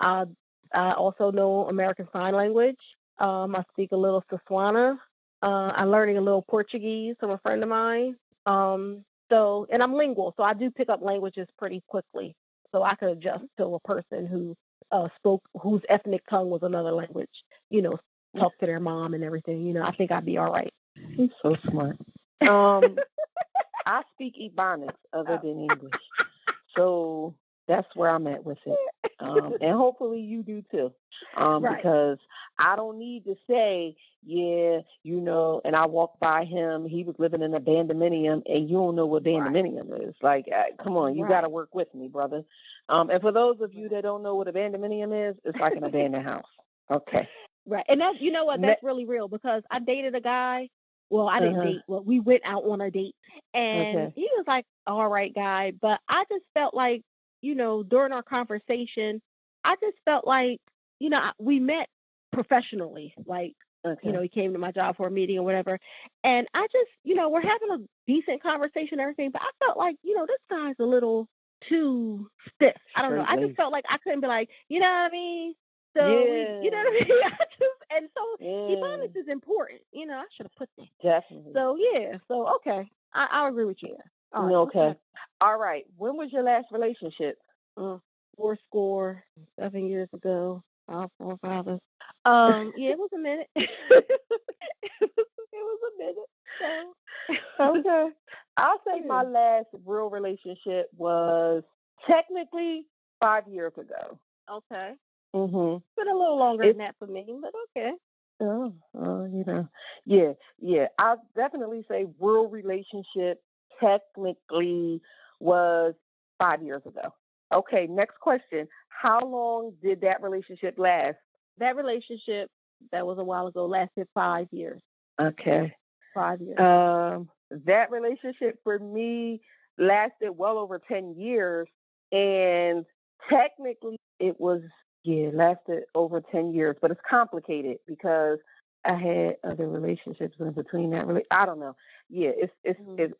I also know American Sign Language. I speak a little Setswana. I'm learning a little Portuguese from a friend of mine. And I'm lingual, so I do pick up languages pretty quickly. So I could adjust to a person who whose ethnic tongue was another language, talk to their mom and everything. I think I'd be all right. You're so smart. I speak Ebonics other than English. So that's where I'm at with it. And hopefully you do too. Because I don't need to say, and I walked by him, he was living in a bandominium, and you don't know what bandominium is. Like, come on, you got to work with me, brother. And for those of you that don't know what a bandominium is, it's like an abandoned house. Okay. Right. And that's, that's really real, because I dated a guy. Well, I didn't date. Well, we went out on a date, and he was like, all right guy. But I just felt like, during our conversation, I just felt like, we met professionally. Like, he came to my job for a meeting or whatever. And I just, we're having a decent conversation and everything. But I felt like, this guy's a little too stiff. I don't know. I just felt like I couldn't be like, you know what I mean? So, you know what I mean? Ebonics is important. I should have put that. Definitely. So, yeah. So, okay. I'll agree with you. All right. Okay. All right. When was your last relationship? 7 years ago. Our forefathers. Yeah, it was a minute. It was a minute. So. Okay. I'll say my last real relationship was technically 5 years ago. Okay. It's been a little longer than that for me, but okay. Yeah. I'll definitely say real relationship technically was 5 years ago. Okay, next question. How long did that relationship last? That relationship, that was a while ago, lasted 5 years. Okay. 5 years. That relationship for me lasted well over 10 years. And technically it was, lasted over 10 years. But it's complicated because I had other relationships in between that. I don't know. Yeah, it's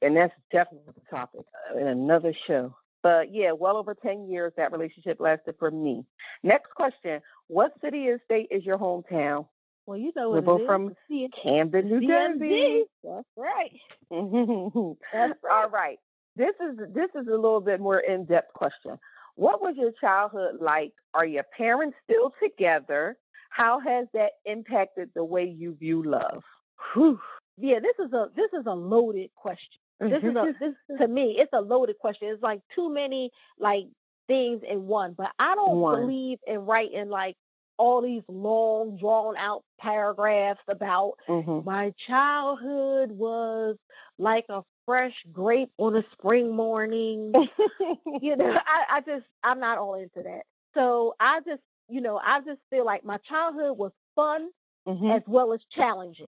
and that's definitely the topic in another show. But yeah, well over 10 years that relationship lasted for me. Next question. What city or state is your hometown? Well, you know We're what both it is. from Camden, New Jersey. That's right. That's right. All right. This is a little bit more in-depth question. What was your childhood like? Are your parents still together? How has that impacted the way you view love? Whew. Yeah, this is a loaded question. This to me, it's a loaded question. It's like too many like things in one. But I don't believe in writing like all these long, drawn out paragraphs about my childhood was like a fresh grape on a spring morning. I'm not all into that. So I just feel like my childhood was fun as well as challenging.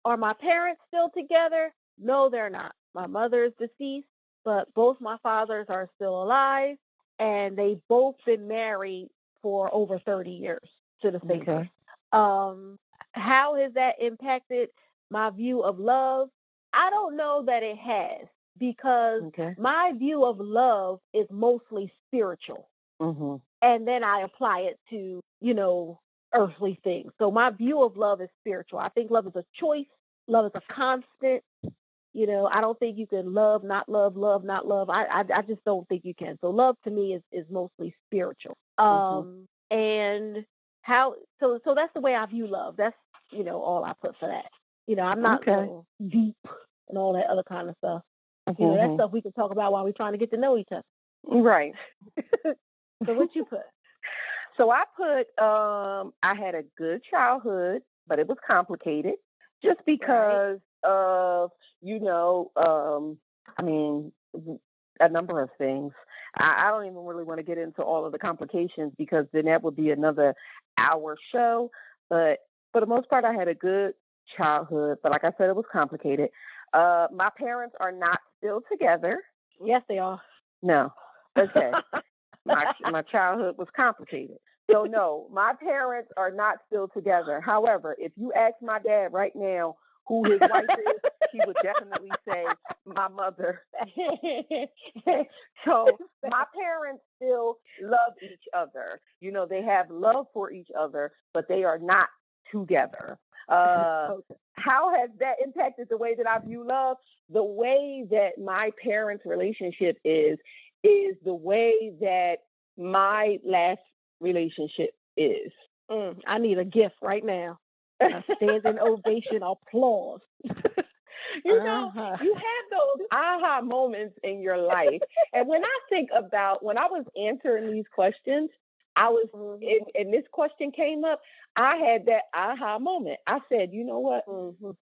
Are my parents still together? No, they're not. My mother is deceased, but both my fathers are still alive, and they've both been married for over 30 years to the same person. How has that impacted my view of love? I don't know that it has, because my view of love is mostly spiritual. And then I apply it to, earthly things. So my view of love is spiritual. I think love is a choice. Love is a constant. I don't think you can love, not love, love, not love. I just don't think you can. So love to me is mostly spiritual. And how, so that's the way I view love. That's, all I put for that. I'm not deep and all that other kind of stuff. That stuff we can talk about while we're trying to get to know each other. Right. So what you put? So I put, I had a good childhood, but it was complicated just because of, a number of things. I don't even really want to get into all of the complications because then that would be another hour show. But for the most part, I had a good childhood, but like I said, it was complicated. My parents are not still together. Yes, they are. No. Okay. My childhood was complicated. So no, my parents are not still together. However, if you ask my dad right now who his wife is, he would definitely say my mother. So my parents still love each other. They have love for each other, but they are not together. How has that impacted the way that I view love? The way that my parents' relationship is the way that my last relationship is. I need a gift right now. A standing ovation, applause. You have those aha moments in your life. And when I think about when I was answering these questions, I was, and this question came up, I had that aha moment. I said, you know what?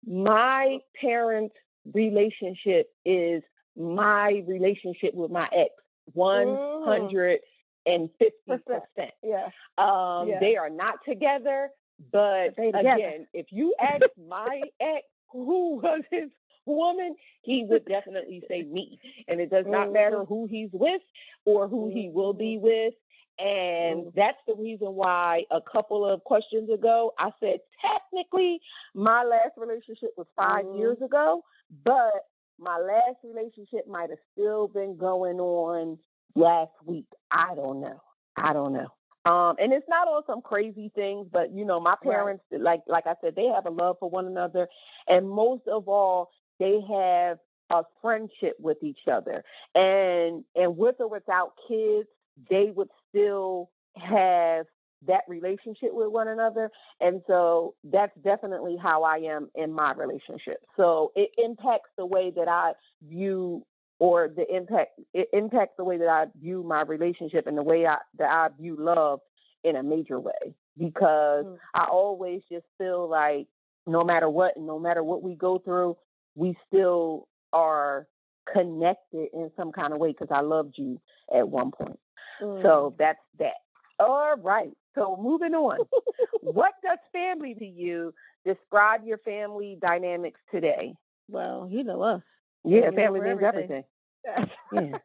My parents' relationship is my relationship with my ex, 150%. Yeah. They are not together, but again, if you ask my ex who was his woman, he would definitely say me. And it does not matter who he's with or who he will be with. And that's the reason why a couple of questions ago, I said, technically, my last relationship was 5 years ago, but my last relationship might have still been going on last week. I don't know. And it's not on some crazy things, but my parents, like I said, they have a love for one another, and most of all, they have a friendship with each other. And with or without kids, they would still have that relationship with one another. And so that's definitely how I am in my relationship. So it impacts the way that I view, or it impacts the way that I view my relationship and the way that I view love in a major way, because I always just feel like no matter what we go through, we still are connected in some kind of way because I loved you at one point. So that's that. All right. So moving on. What does family to you? Describe your family dynamics today. Well, you know us. Yeah, family means everything. Yeah.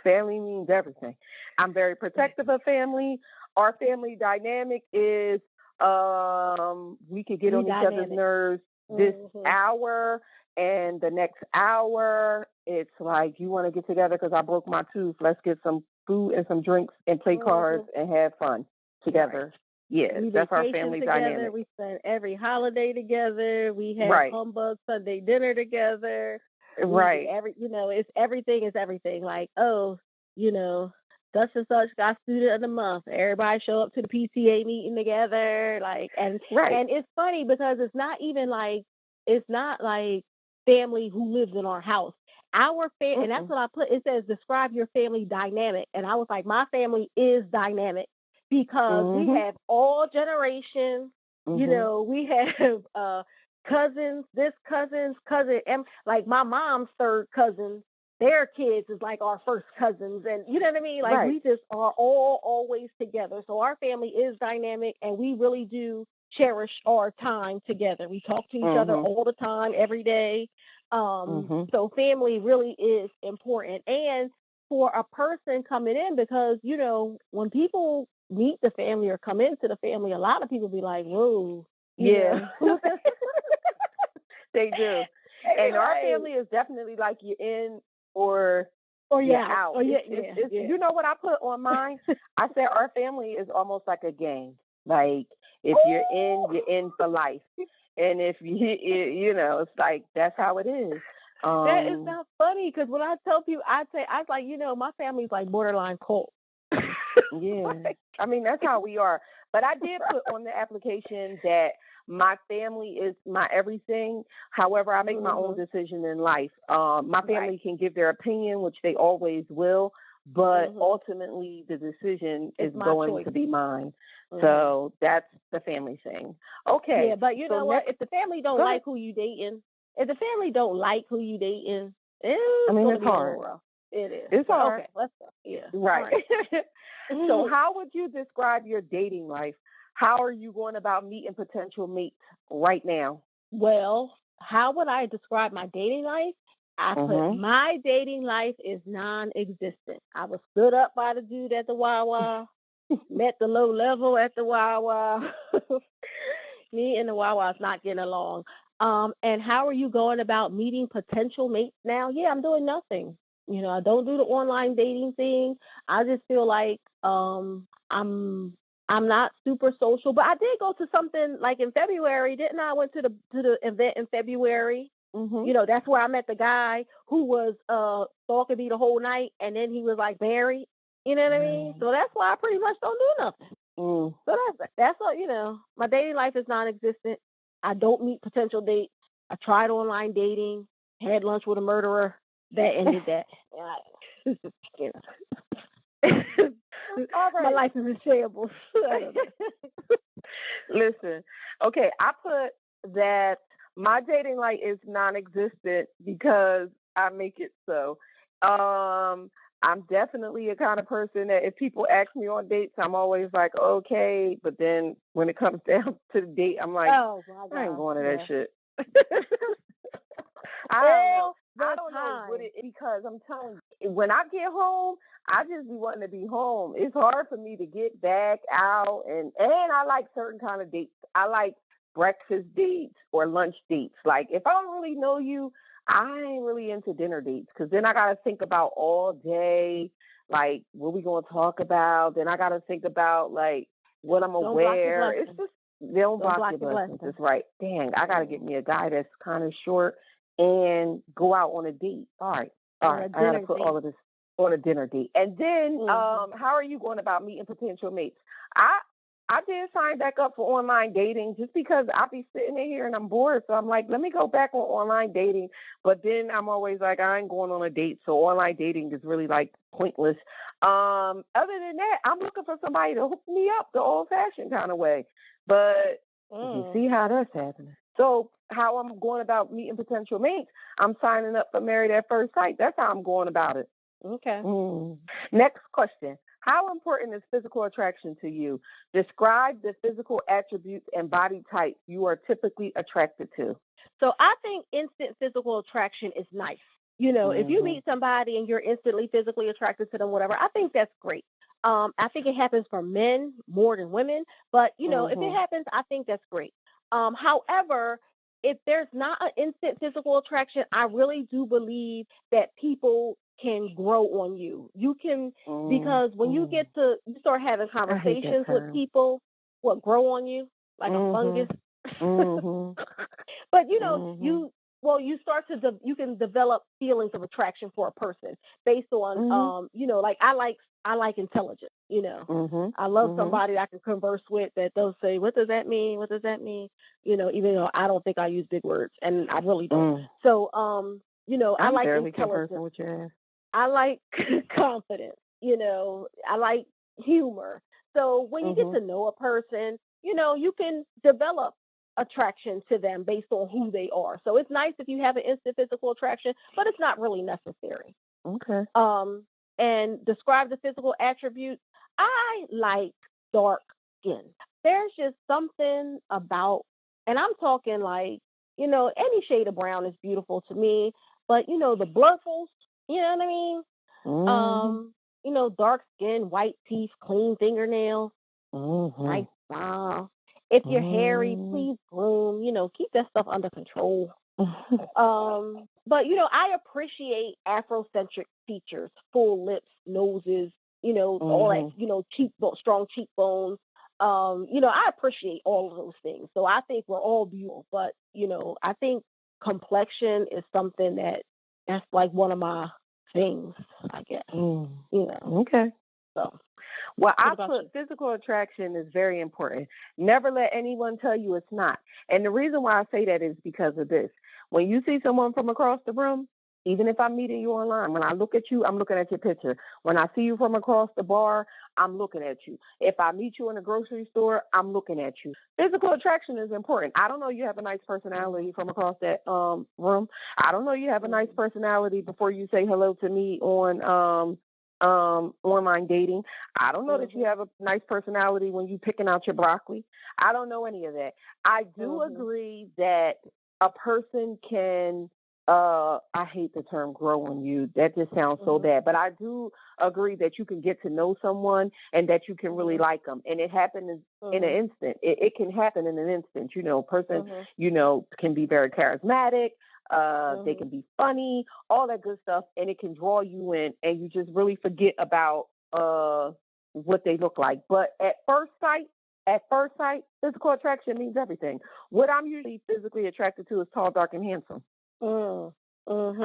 Family means everything. I'm very protective of family. Our family dynamic is we could get on each other's nerves this hour, and the next hour it's like, you want to get together because I broke my tooth. Let's get some food and some drinks and play cards and have fun together. Right. Yeah, that's our family together. Dynamic. We spend every holiday together. We have humbug Sunday dinner together. Right. It's everything is everything. Like, such and such got student of the month. Everybody show up to the PTA meeting together. Like, and it's funny because it's not like family who lives in our house. Our family, and that's what I put. It says describe your family dynamic, and I was like, my family is dynamic because we have all generations. We have cousins, cousin, and like my mom's third cousins, their kids is like our first cousins, and you know what I mean? Like we just are all always together. So our family is dynamic, and we really do cherish our time together. We talk to each other all the time, every day. So family really is important. And for a person coming in, because, when people meet the family or come into the family, a lot of people be like, whoa. Yeah. They do. And our family is definitely like you're in or you're out. You know what I put on mine? I said our family is almost like a gang. Like, if you're in for life. And if it's like, that's how it is. That is not funny, because when I tell people, I was like, my family's like borderline cult. Yeah. I mean, that's how we are. But I did put on the application that my family is my everything. However, I make my own decision in life. My family can give their opinion, which they always will, but ultimately the decision is going to be mine. So that's the family thing. Okay. Yeah, but know what? If the family don't like who you dating, it's hard. It is. It's hard. Okay, let's go. Yeah. Right. So how would you describe your dating life? How are you going about meeting potential mates right now? Well, how would I describe my dating life? I put my dating life is non-existent. I was stood up by the dude at the Wawa, met the low level at the Wawa. Me and the Wawa's not getting along. And how are you going about meeting potential mates now? Yeah, I'm doing nothing. I don't do the online dating thing. I just feel like I'm not super social, but I did go to something like in February, didn't I? I went to the event in February. That's where I met the guy who was stalking me the whole night, and then he was like married. You know what I mean? So that's why I pretty much don't do nothing. So that's what, my dating life is non-existent. I don't meet potential dates. I tried online dating, had lunch with a murderer. That ended that. All right. My life is in shambles. Listen, okay, I put that my dating life is non-existent because I make it so. I'm definitely a kind of person that if people ask me on dates, I'm always like, okay. But then when it comes down to the date, I'm like, I ain't going to that shit. I don't know what it is, because I'm telling you, when I get home, I just be wanting to be home. It's hard for me to get back out, and I like certain kind of dates. I like breakfast dates or lunch dates. Like, if I don't really know you, I ain't really into dinner dates, because then I got to think about all day, like, what we going to talk about. Then I got to think about, like, what I'm going to wear. It's just, they don't block your blessings. That's right. Dang, I got to get me a guy that's kind of short and go out on a date. All right. I got to put all of this on a dinner date. And then, how are you going about meeting potential mates? I did sign back up for online dating just because I be sitting in here and I'm bored. So I'm like, let me go back on online dating. But then I'm always like, I ain't going on a date. So online dating is really like pointless. Other than that, I'm looking for somebody to hook me up the old fashioned kind of way. But you see how that's happening. So how I'm going about meeting potential mates, I'm signing up for Married at First Sight. That's how I'm going about it. Okay. Next question. How important is physical attraction to you? Describe the physical attributes and body types you are typically attracted to. So I think instant physical attraction is nice. If you meet somebody and you're instantly physically attracted to them, whatever, I think that's great. I think it happens for men more than women, but if it happens, I think that's great. However, if there's not an instant physical attraction, I really do believe that people can grow on you. You can, because when you start having conversations with people, what grow on you like a fungus. But you start to you can develop feelings of attraction for a person based on like I like intelligence. I love somebody I can converse with that they'll say, what does that mean? What does that mean? Even though I don't think I use big words, and I really don't. So I like intelligence. With your ass. I like confidence. I like humor. So when you get to know a person, you can develop attraction to them based on who they are. So it's nice if you have an instant physical attraction, but it's not really necessary. Okay. And describe the physical attributes. I like dark skin. There's just something about, and I'm talking like, any shade of brown is beautiful to me, but the blurfles, you know what I mean? Dark skin, white teeth, clean fingernails, nice smile. If you're hairy, please groom, keep that stuff under control. But I appreciate Afrocentric features, full lips, noses, all that, strong cheekbones. I appreciate all of those things. So I think we're all beautiful, but I think complexion is something that's like one of my things, I guess. Okay. So. Well, I put physical attraction is very important. Never let anyone tell you it's not. And the reason why I say that is because of this. When you see someone from across the room, even if I'm meeting you online, when I look at you, I'm looking at your picture. When I see you from across the bar, I'm looking at you. If I meet you in a grocery store, I'm looking at you. Physical attraction is important. I don't know you have a nice personality from across that room. I don't know you have a nice personality before you say hello to me on online dating. I don't know that you have a nice personality when you picking out your broccoli. I don't know any of that. I do agree that a person can, I hate the term grow on you. That just sounds so bad. But I do agree that you can get to know someone and that you can really like them. And it happens in an instant. It can happen in an instant. A person, can be very charismatic. They can be funny, all that good stuff, and it can draw you in, and you just really forget about what they look like. But at first sight, physical attraction means everything. What I'm usually physically attracted to is tall, dark, and handsome. I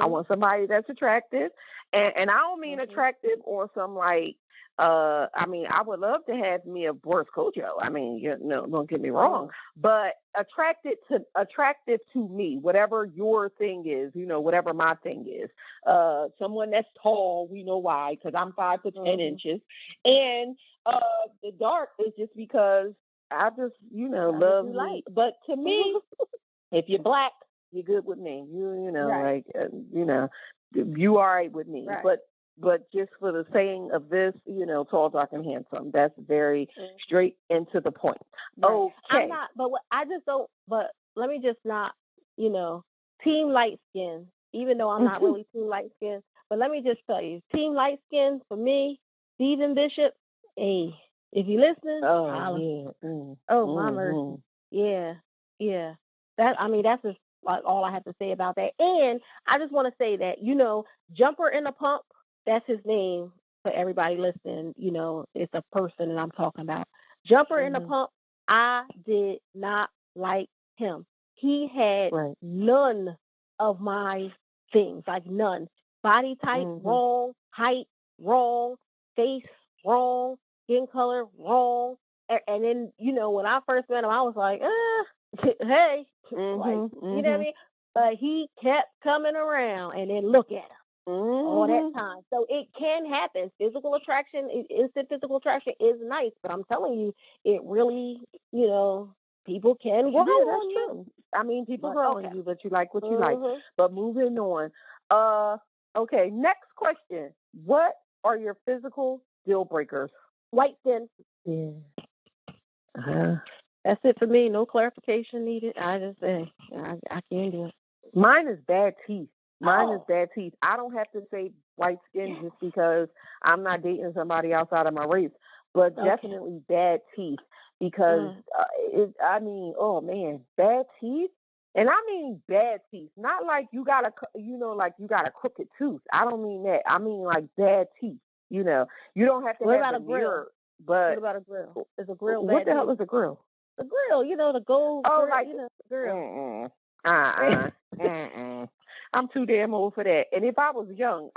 want somebody that's attractive, and I don't mean attractive on some like. I would love to have Mya Boris Kojo. Don't get me wrong, but attractive to me, whatever your thing is, whatever my thing is. Someone that's tall, we know why, because I'm 5 to 10 inches, and the dark is just because I just, love me. But to me, if you're black, you're good with me. Right. You all right with me. Right. But just for the saying of this, tall, dark, and handsome, that's very straight and to the point. Right. Okay. I'm not, but let me just not, team light skin, even though I'm not really team light skin, but let me just tell you, team light skin for me, Stephen Bishop, hey, if you listening, my mercy. Yeah. That's just like all I have to say about that. And I just want to say that, Jumper in a Pump, that's his name for everybody listening. It's a person that I'm talking about. Jumper in a Pump, I did not like him. He had none of my things, like none. Body type, wrong. Height, wrong. Face, wrong. Skin color, wrong. And then, when I first met him, I was like, hey, you know what I mean? But he kept coming around, and then look at him all that time. So it can happen. Physical attraction, instant physical attraction is nice, but I'm telling you, it really, people can grow on you. True. I mean, people But, grow okay. on you, but you like what you like. Mhm. But moving on. Okay, next question. What are your physical deal breakers? White skin. Yeah. That's it for me. No clarification needed. I just say I can't do it. Mine is bad teeth. I don't have to say white skin just because I'm not dating somebody outside of my race, but definitely bad teeth because oh man, bad teeth. And I mean bad teeth, not like you got a crooked tooth. I don't mean that. I mean like bad teeth. You don't have to What have about a a grill? mirror. But what about a grill? Is a grill what bad the hell teeth? is a grill? The grill, the gold. Oh, grill, the grill. I'm too damn old for that. And if I was young,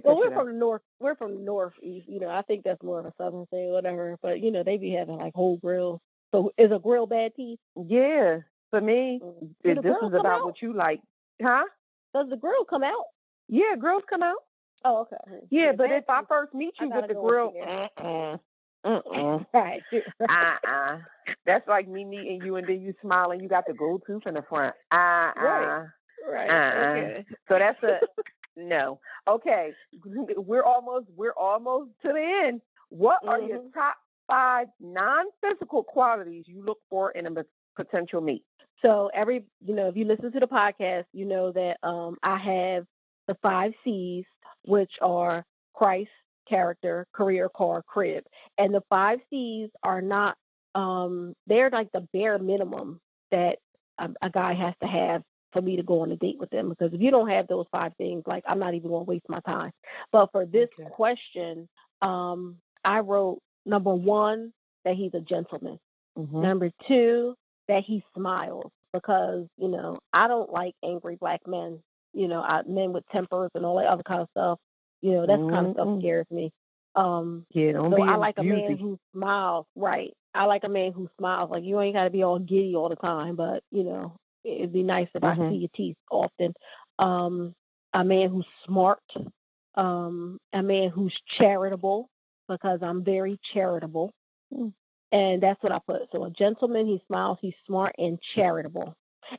Well, we're from the north. We're from the northeast. I think that's more of a southern thing, whatever. But they be having like whole grills. So is a grill bad teeth? Yeah, for me, this is about what you like, huh? Does the grill come out? Yeah, grills come out. Oh, okay. Yeah, but if I first meet you with the grill, right. That's like me meeting you and then you smile and you got the gold tooth in the front. Right. Okay. So that's a no. Okay, we're almost to the end. What are your top 5 non-physical qualities you look for in a potential mate? So if you listen to the podcast, you know that I have the 5 C's, which are Christ, character, career, car, crib. And the 5 C's are not, they're like the bare minimum that a guy has to have for me to go on a date with them. Because if you don't have those 5 things, like, I'm not even going to waste my time. But for this question, I wrote number 1, that he's a gentleman. Number 2, that he smiles, because, I don't like angry black men, men with tempers and all that other kind of stuff. That kind of stuff scares me. So I like a man who smiles, right? I like a man who smiles. Like, you ain't got to be all giddy all the time, but, it'd be nice if I see your teeth often. A man who's smart, a man who's charitable, because I'm very charitable. And that's what I put. So a gentleman, he smiles, he's smart and charitable.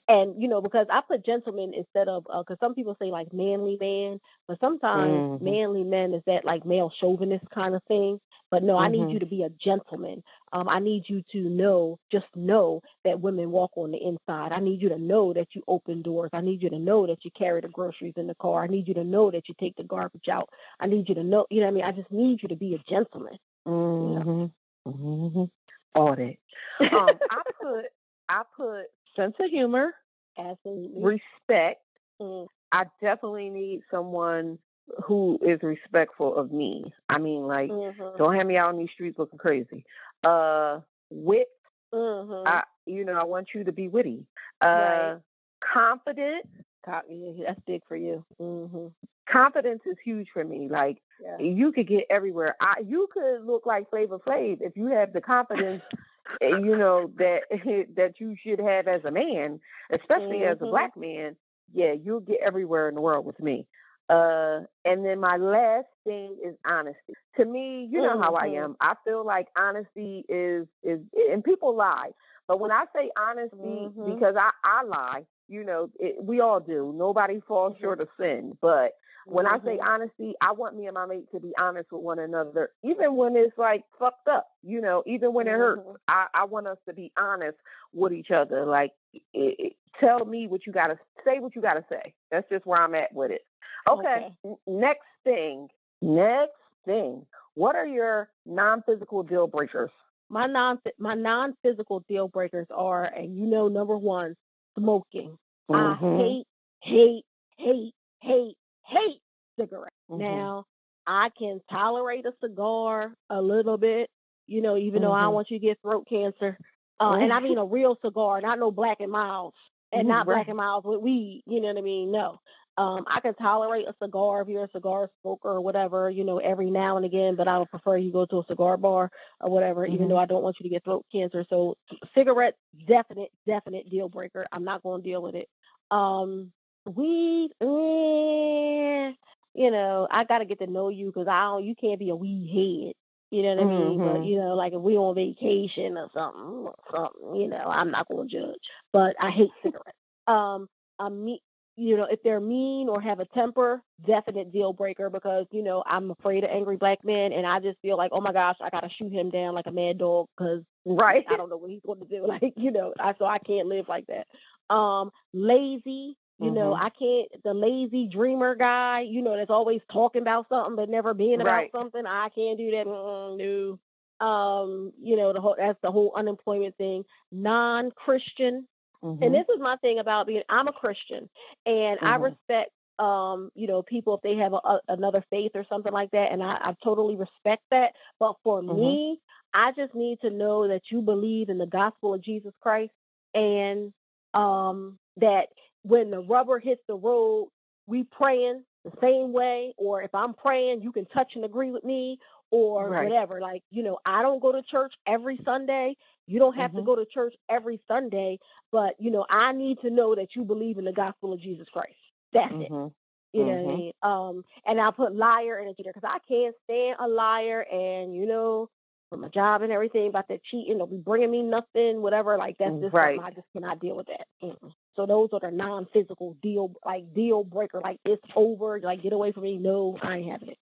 And, because I put gentleman instead of, because some people say like manly man, but sometimes manly men is that like male chauvinist kind of thing. But no, I need you to be a gentleman. I need you to just know that women walk on the inside. I need you to know that you open doors. I need you to know that you carry the groceries in the car. I need you to know that you take the garbage out. I need you to know, what I mean? I just need you to be a gentleman. All that. I put sense of humor, absolutely, respect. I definitely need someone who is respectful of me. I mean, like, don't have me out on these streets looking crazy. Wit. I want you to be witty. Right. Confident. That's big for you. Confidence is huge for me. Like, you could get everywhere. You could look like Flavor Flav if you have the confidence, that you should have as a man, especially as a black man. Yeah, you'll get everywhere in the world with me. And then my last thing is honesty. To me, you know how I am. I feel like honesty is, and people lie. But when I say honesty, because I lie, we all do. Nobody falls short of sin. But when I say honesty, I want me and my mate to be honest with one another, even when it's like fucked up, even when it hurts. I want us to be honest with each other. Like, tell me what you got to say, That's just where I'm at with it. Okay. Next thing. What are your non-physical deal breakers? My non-physical deal breakers are, and number 1, smoking. I hate cigarettes. Now, I can tolerate a cigar a little bit, even though I don't want you to get throat cancer. And I mean a real cigar, not no Black and Milds, and not Black and Milds with weed. You know what I mean? No. I can tolerate a cigar if you're a cigar smoker or whatever, every now and again, but I would prefer you go to a cigar bar or whatever, even though I don't want you to get throat cancer. So cigarettes, definite deal breaker. I'm not going to deal with it. Weed, I got to get to know you, because you can't be a weed head. You know what I mean? But, Mm-hmm. like if we on vacation or something, I'm not going to judge. But I hate cigarettes. I'm if they're mean or have a temper, definite deal breaker because, I'm afraid of angry black men. And I just feel like, oh, my gosh, I got to shoot him down like a mad dog because Right. I don't know what he's going to do. Like, so I can't live like that. Lazy. I can't, the lazy dreamer guy, that's always talking about something but never being about something. I can't do that. No. That's the whole unemployment thing. Non-Christian. And this is my thing about I'm a Christian and I respect, people if they have another faith or something like that. And I totally respect that. But for me, I just need to know that you believe in the gospel of Jesus Christ and that when the rubber hits the road, we praying the same way, or if I'm praying, you can touch and agree with me or whatever. Like, I don't go to church every Sunday. You don't have to go to church every Sunday, but, I need to know that you believe in the gospel of Jesus Christ. That's it. You know what I mean? And I'll put liar in it because I can't stand a liar and, for my job and everything about that cheating or be bringing me nothing, whatever. Like, that's just something I just cannot deal with that. So those are the non-physical deal breaker. Like, it's over. Like, get away from me. No, I ain't having it.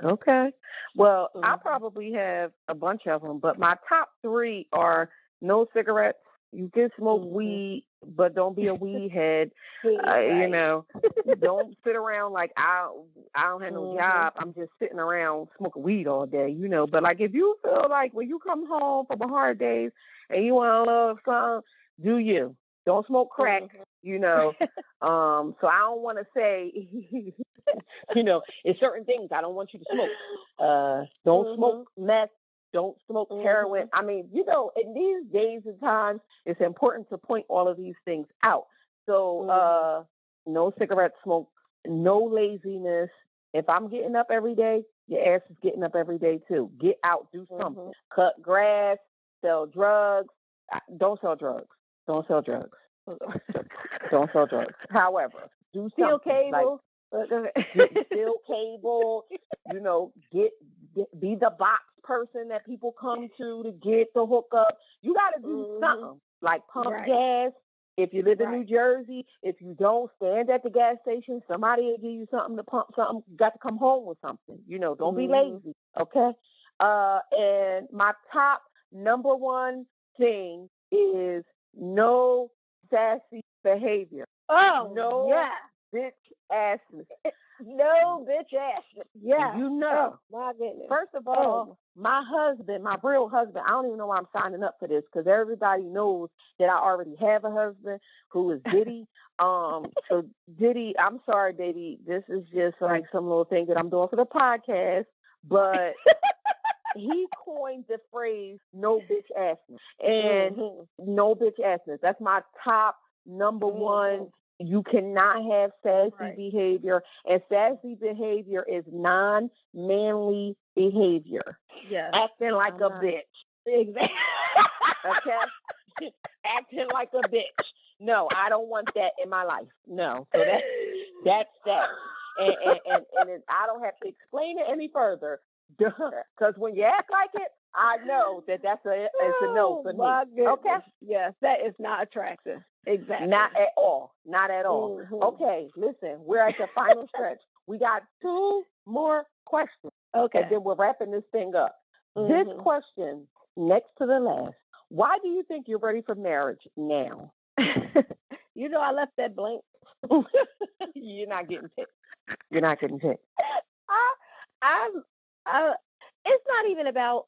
Okay. Well, I probably have a bunch of them, but my top 3 are no cigarettes. You can smoke weed, but don't be a weed head. Don't sit around like I don't have no job. I'm just sitting around smoking weed all day, But like if you feel like when you come home from a hard day and you want to love something, do you? Don't smoke crack, So I don't want to say, it's certain things I don't want you to smoke. Don't smoke meth. Don't smoke heroin. I mean, in these days and times, it's important to point all of these things out. So no cigarette smoke, no laziness. If I'm getting up every day, your ass is getting up every day too. Get out, do something. Cut grass, sell drugs. Don't sell drugs. Don't sell drugs. Don't sell drugs. However, do steal something. Cable. Steal cable. Be the box person that people come to get the hookup. You got to do something like pump gas. If you live in New Jersey, if you don't stand at the gas station, somebody will give you something to pump something. You got to come home with something. Don't be lazy. Okay. And my top number 1 thing is no sassy behavior. Oh, no bitch assness. No bitch assness. Yeah. Oh, my goodness. First of all, my husband, my real husband, I don't even know why I'm signing up for this because everybody knows that I already have a husband who is Diddy. So Diddy, I'm sorry, baby. This is just like some little thing that I'm doing for the podcast, but he coined the phrase "no bitch assness" and "no bitch assness." That's my top number 1. You cannot have sassy behavior, and sassy behavior is non-manly behavior. Yes. Acting like a bitch. Exactly. Okay? Acting like a bitch. No, I don't want that in my life. No. So that's that. And I don't have to explain it any further. Because when you act like it, I know that's a no for me. Okay? Yes, that is not attractive. Exactly. Not at all. Not at all. Okay, listen, we're at the final stretch. We got 2 more questions. Okay. And then we're wrapping this thing up. This question, next to the last, why do you think you're ready for marriage now? I left that blank. You're not getting picked. You're not getting picked. It's not even about,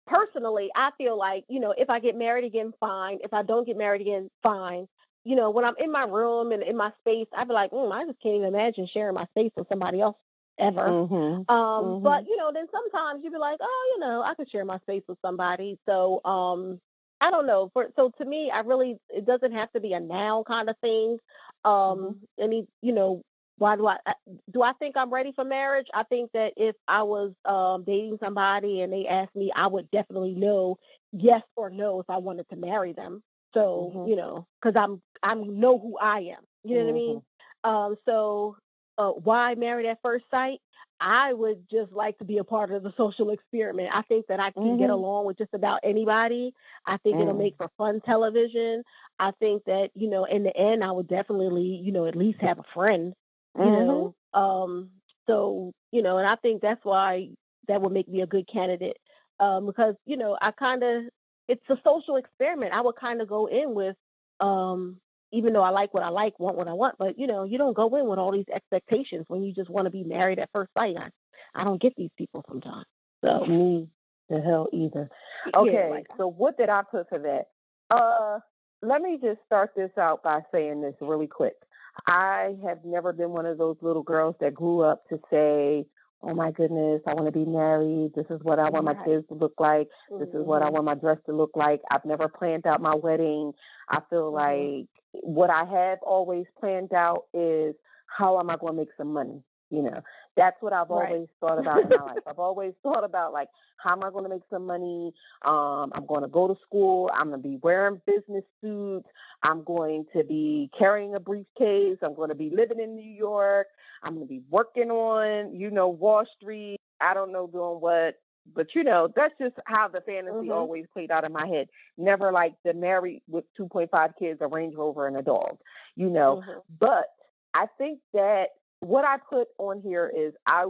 personally, I feel like, if I get married again, fine. If I don't get married again, fine. When I'm in my room and in my space, I'd be like, I just can't even imagine sharing my space with somebody else ever. But, then sometimes you'd be like, I could share my space with somebody. So, I don't know. So to me, it doesn't have to be a now kind of thing. Why do I think I'm ready for marriage? I think that if I was dating somebody and they asked me, I would definitely know yes or no if I wanted to marry them. So, because I know who I am. You know what I mean? So why married at first sight? I would just like to be a part of the social experiment. I think that I can get along with just about anybody. I think it'll make for fun television. I think that, in the end, I would definitely, at least have a friend, So, and I think that's why that would make me a good candidate. Because, it's a social experiment. I would kind of go in with, even though I like what I like, want what I want, but you don't go in with all these expectations when you just want to be married at first sight. I don't get these people sometimes. So me the hell either. Okay, so what did I put for that? Let me just start this out by saying this really quick. I have never been one of those little girls that grew up to say, oh my goodness, I want to be married. This is what I want my kids to look like. This is what I want my dress to look like. I've never planned out my wedding. I feel like what I have always planned out is how am I going to make some money? That's what I've always thought about in my life. I've always thought about, like, how am I going to make some money? I'm going to go to school. I'm going to be wearing business suits. I'm going to be carrying a briefcase. I'm going to be living in New York. I'm going to be working on, Wall Street. I don't know doing what. But, that's just how the fantasy always played out in my head. Never like the married with 2.5 kids, a Range Rover, and a dog, But I think that what I put on here is I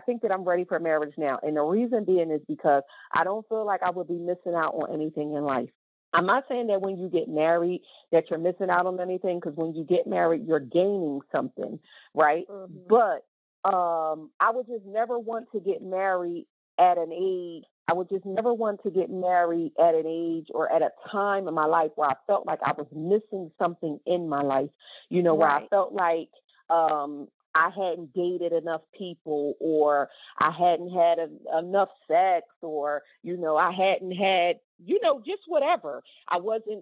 think that I'm ready for marriage now. And the reason being is because I don't feel like I would be missing out on anything in life. I'm not saying that when you get married that you're missing out on anything, because when you get married, you're gaining something, right? But I would just never want to get married at an age. I would just never want to get married at an age or at a time in my life where I felt like I was missing something in my life, where I felt like I hadn't dated enough people, or I hadn't had enough sex, or, I hadn't had, just whatever. I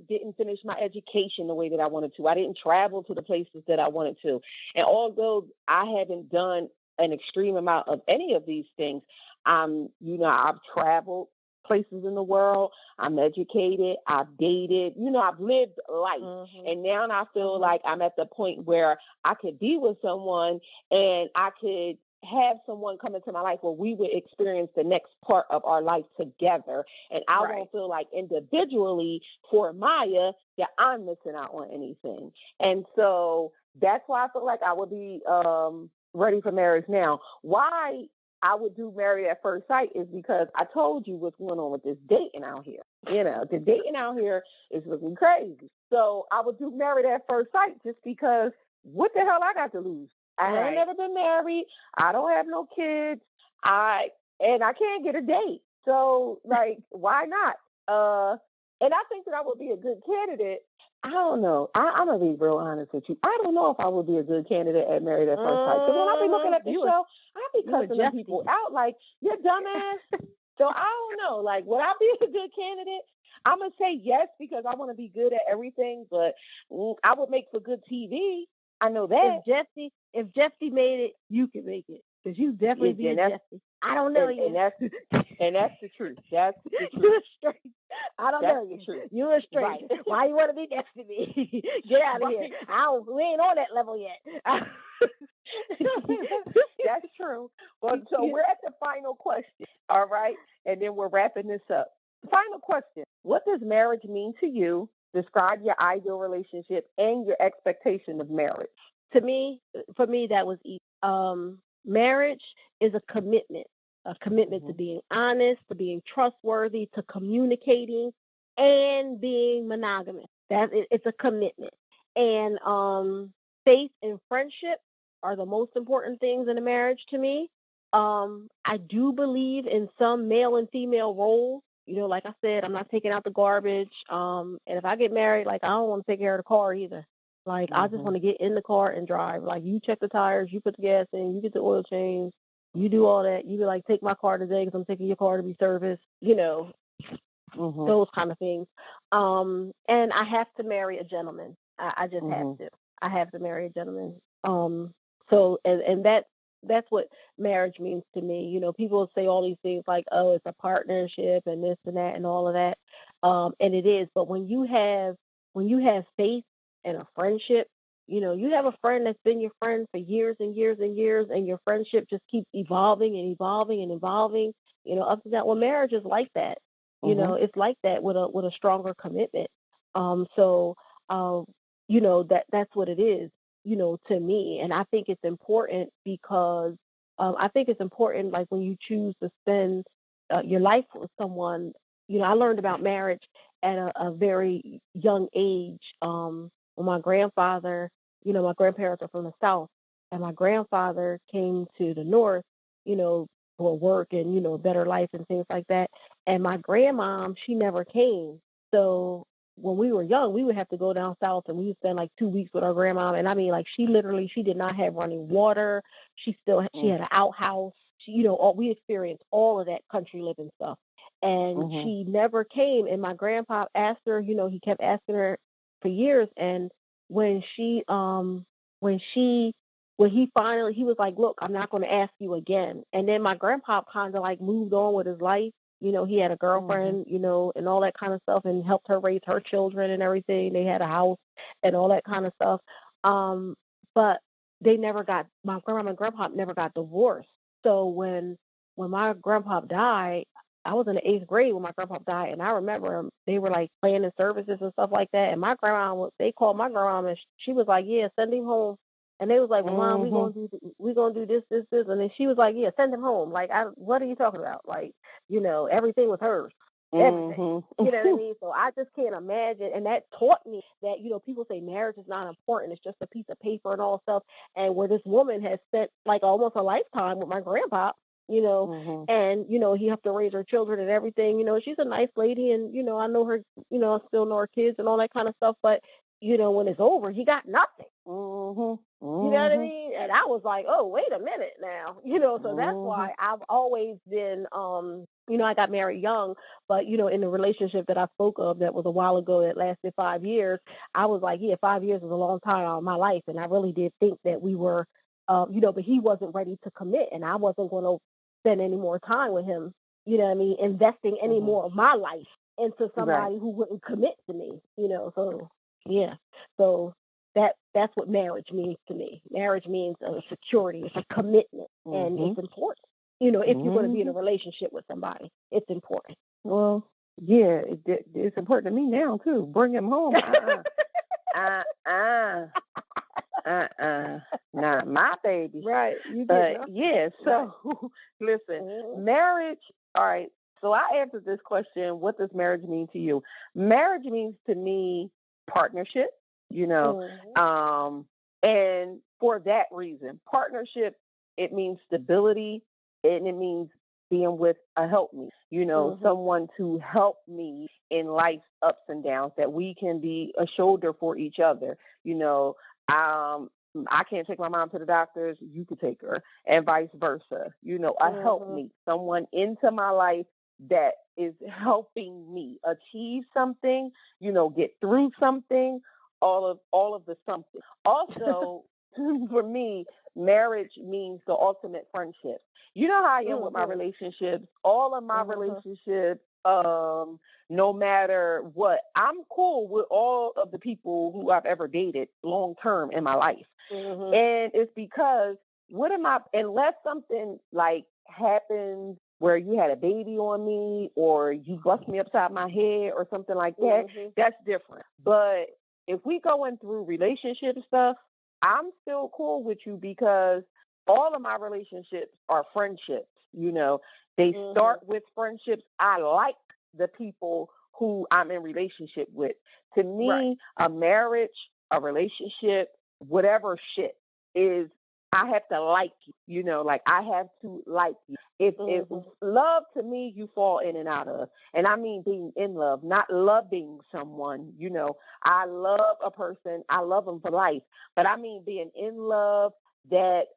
didn't finish my education the way that I wanted to. I didn't travel to the places that I wanted to. And although I haven't done an extreme amount of any of these things, I've traveled places in the world. I'm educated. I've dated. I've lived life. And now I feel like I'm at the point where I could be with someone and I could have someone come into my life where we would experience the next part of our life together. And I won't feel like individually for Mya that I'm missing out on anything. And so that's why I feel like I would be ready for marriage now. Why I would do married at first sight is because I told you what's going on with this dating out here. The dating out here is looking crazy. So I would do married at first sight just because what the hell I got to lose? I ain't never been married. I don't have no kids. I can't get a date. So, like, why not? And I think that I would be a good candidate. I don't know. I'm going to be real honest with you. I don't know if I would be a good candidate at Married at First Sight. Because when I be looking at the show, I be cussing them people out like, you're dumbass. So I don't know. Like, would I be a good candidate? I'm going to say yes because I want to be good at everything, but I would make for good TV. I know that. If Jeffy made it, you can make it. Because you definitely be a Jeffy. I don't know you. And that's the truth. That's the truth. I don't know you. You're a stranger. Right. Why you want to be next to me? Get out of here. We ain't on that level yet. That's true. Well, so we're at the final question, all right? And then we're wrapping this up. Final question. What does marriage mean to you? Describe your ideal relationship and your expectation of marriage. For me, that was easy. Marriage is a commitment to being honest, to being trustworthy, to communicating, and being monogamous. It's a commitment. And faith and friendship are the most important things in a marriage to me. I do believe in some male and female roles. Like I said, I'm not taking out the garbage. And if I get married, like, I don't want to take care of the car either. Like, I just want to get in the car and drive. Like, you check the tires, you put the gas in, you get the oil change, you do all that. You be like, take my car today because I'm taking your car to be serviced. Those kind of things. And I have to marry a gentleman. I just have to. I have to marry a gentleman. So, and that's what marriage means to me. People say all these things like, oh, it's a partnership and this and that and all of that. And it is. But when you have faith and a friendship, You have a friend that's been your friend for years and years and years, and your friendship just keeps evolving and evolving and evolving, up to that. Well, marriage is like that. It's like that with a stronger commitment. So, that's what it is, to me. And I think it's important because I think it's important, like when you choose to spend your life with someone. I learned about marriage at a very young age. When my grandfather, my grandparents are from the South, and my grandfather came to the North, for work and, a better life and things like that. And my grandmom, she never came. So when we were young, we would have to go down south, and we would spend like 2 weeks with our grandma. And I mean, like, she did not have running water. She had an outhouse. We experienced all of that country living stuff. And she never came. And my grandpa asked her, he kept asking her for years. And when he was like, look, I'm not going to ask you again. And then my grandpa kind of like moved on with his life. He had a girlfriend, and all that kind of stuff, and helped her raise her children and everything. They had a house and all that kind of stuff. But my grandma and grandpa never got divorced. So when my grandpa died, I was in the 8th grade when my grandpa died, and I remember they were like planning services and stuff like that. And they called my grandma, and she was like, "Yeah, send him home." And they was like, "Well, Mom, we gonna do this, this, this," and then she was like, "Yeah, send him home." Like, what are you talking about? Like, everything was hers. Everything. You know what I mean? So I just can't imagine. And that taught me that, people say marriage is not important. It's just a piece of paper and all stuff. And where this woman has spent like almost a lifetime with my grandpa, and, he have to raise her children and everything. She's a nice lady, and, I know her, I still know her kids and all that kind of stuff. But, when it's over, he got nothing. You know what I mean? And I was like, oh, wait a minute now. So that's why I've always been, I got married young, but, in the relationship that I spoke of that was a while ago that lasted 5 years, I was like, yeah, 5 years is a long time out of my life. And I really did think that we were, but he wasn't ready to commit, and I wasn't going to spend any more time with him, investing any more of my life into somebody who wouldn't commit to me, so, yeah. So that's what marriage means to me. Marriage means a security. It's a commitment, and it's important. If you're going to be in a relationship with somebody, it's important. Well, yeah, it's important to me now too. Bring him home. Not my baby. Right. But yeah. So listen, marriage. All right. So I answered this question. What does marriage mean to you? Marriage means to me partnership. And for that reason, partnership, it means stability, and it means being with a helpme, someone to help me in life's ups and downs, that we can be a shoulder for each other. I can't take my mom to the doctors, you could take her, and vice versa. A helpme, someone into my life that is helping me achieve something, get through something, all of the something. Also, for me, marriage means the ultimate friendship. You know how I am with my relationships. All of my relationships, no matter what, I'm cool with all of the people who I've ever dated long term in my life. And it's because unless something like happens where you had a baby on me, or you bust me upside my head or something like that, that's different. But if we going through relationship stuff, I'm still cool with you, because all of my relationships are friendships. They start with friendships. I like the people who I'm in relationship with. To me, a marriage, a relationship, whatever shit is, I have to like you, like I have to like you. If love, to me, you fall in and out of. And I mean being in love, not loving someone. I love a person, I love them for life. But I mean being in love, that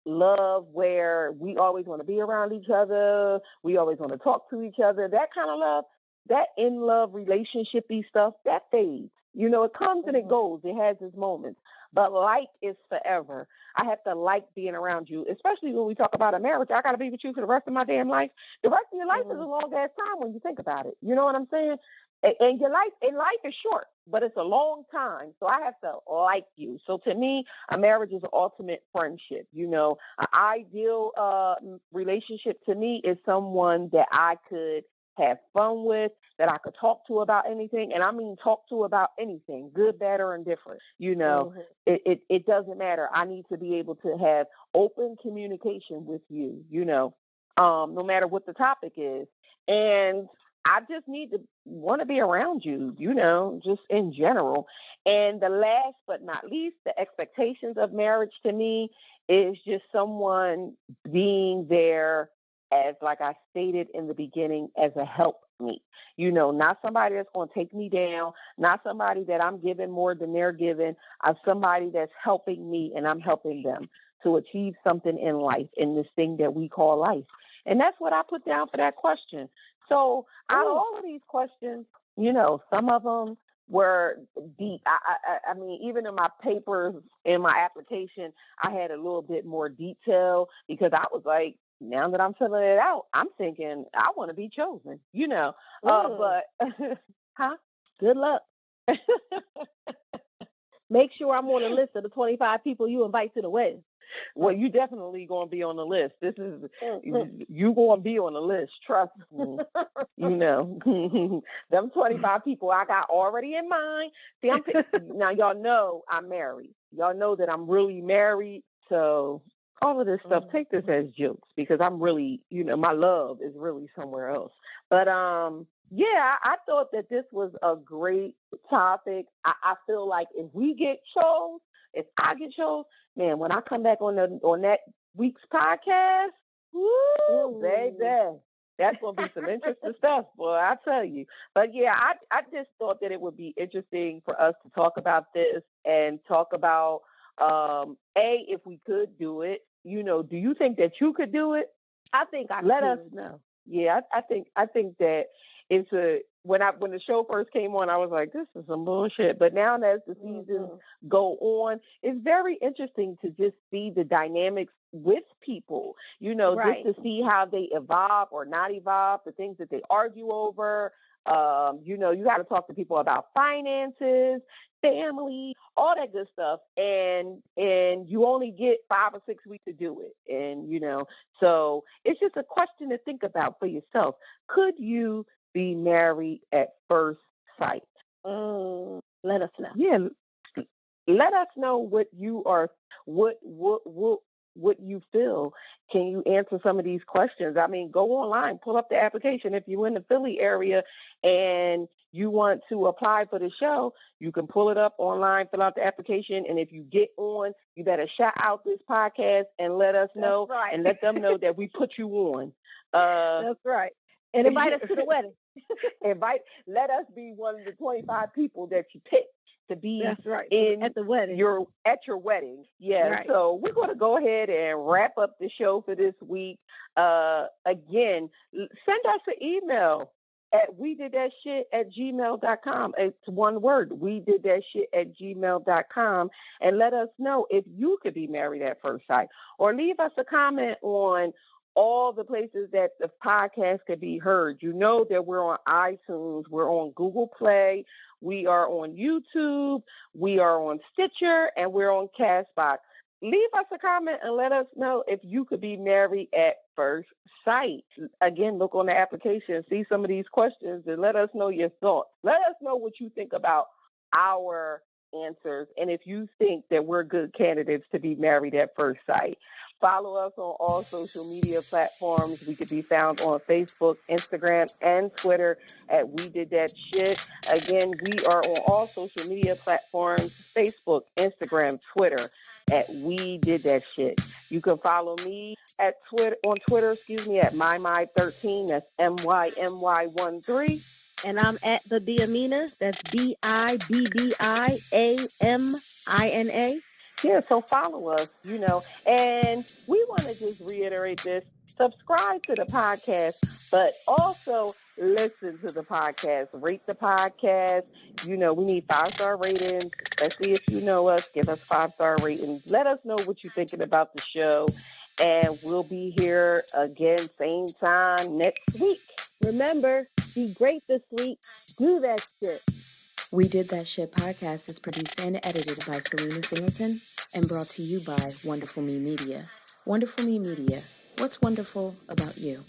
love where we always want to be around each other, we always want to talk to each other, that kind of love, that in love relationship-y stuff, that fades. You know, it comes and it goes. It has its moments. But like is forever. I have to like being around you, especially when we talk about a marriage. I got to be with you for the rest of my damn life. The rest of your life is a long ass time when you think about it. You know what I'm saying? And your life is short, but it's a long time. So I have to like you. So to me, a marriage is an ultimate friendship. You know, an ideal relationship to me is someone that I could have fun with, that I could talk to about anything. And I mean talk to about anything, good, bad, or indifferent. You know, it doesn't matter. I need to be able to have open communication with you, you know, no matter what the topic is. And I just need to want to be around you, you know, just in general. And the last but not least, the expectations of marriage to me is just someone being there as, like I stated in the beginning, as a helpmeet. You know, not somebody that's going to take me down, not somebody that I'm giving more than they're giving, somebody that's helping me and I'm helping them to achieve something in life, in this thing that we call life. And that's what I put down for that question. So out of all of these questions, you know, some of them were deep. I mean, even in my papers, in my application, I had a little bit more detail because I was like, now that I'm filling it out, I'm thinking I want to be chosen, you know. But, Good luck. Make sure I'm on the list of the 25 people you invite to the wedding. Well, you definitely going to be on the list. This is, you going to be on the list. Trust me. You know, them 25 people I got already in mind. See, now y'all know I'm married. Y'all know that I'm really married. So all of this stuff, take this as jokes because I'm really, you know, my love is really somewhere else. But, yeah, I thought that this was a great topic. I feel like if I get chose, man, when I come back on that week's podcast, woo, baby, that's going to be some interesting stuff, boy, I tell you. But, yeah, I just thought that it would be interesting for us to talk about this and talk about, if we could do it. You know, do you think that you could do it? I think I Let could. us know. Yeah, I think that when the show first came on, I was like, this is some bullshit. But now as the seasons go on, it's very interesting to just see the dynamics with people, you know, just to see how they evolve or not evolve, the things that they argue over. You know, you got to talk to people about finances, family, all that good stuff. And you only get 5 or 6 weeks to do it. And, you know, so it's just a question to think about for yourself. Could you be married at first sight? Let us know. Yeah. Let us know what you are, what you feel. Can you answer some of these questions? I mean, go online, pull up the application. If you're in the Philly area and you want to apply for the show, you can pull it up online, fill out the application, and if you get on, you better shout out this podcast and let us know, and let them know that we put you on. That's right. And invite us to the wedding. Let us be one of the 25 people that you pick to be at the wedding. At your wedding. Yeah. Right. So we're going to go ahead and wrap up the show for this week. Again, send us an email at wedidthatshit@gmail.com. It's one word, wedidthatshit@gmail.com, and let us know if you could be married at first sight, or leave us a comment on all the places that the podcast could be heard. You know that we're on iTunes, we're on Google Play, we are on YouTube, we are on Stitcher, and we're on Castbox. Leave us a comment and let us know if you could be married at first sight. Again, look on the application, see some of these questions, and let us know your thoughts. Let us know what you think about our answers and if you think that we're good candidates to be married at first sight. Follow us on all social media platforms. We could be found on Facebook, Instagram, and Twitter at We Did That Shit. Again, we are on all social media platforms, Facebook, Instagram, Twitter, at We Did That Shit. You can follow me on Twitter, at MyMy13, that's MYMY13. And I'm at the Biamina, that's BIBBIAMINA. Yeah, so follow us, you know, and we want to just reiterate this. Subscribe to the podcast, but also listen listen to the podcast. Rate the podcast. You know, we need 5-star ratings, especially if you know us. Give us 5-star ratings. Let us know what you're thinking about the show. And we'll be here again, same time next week. Remember, be great this week. Do that shit. We Did That Shit podcast is produced and edited by Selena Singleton and brought to you by Wonderful Me Media. Wonderful Me Media. What's wonderful about you?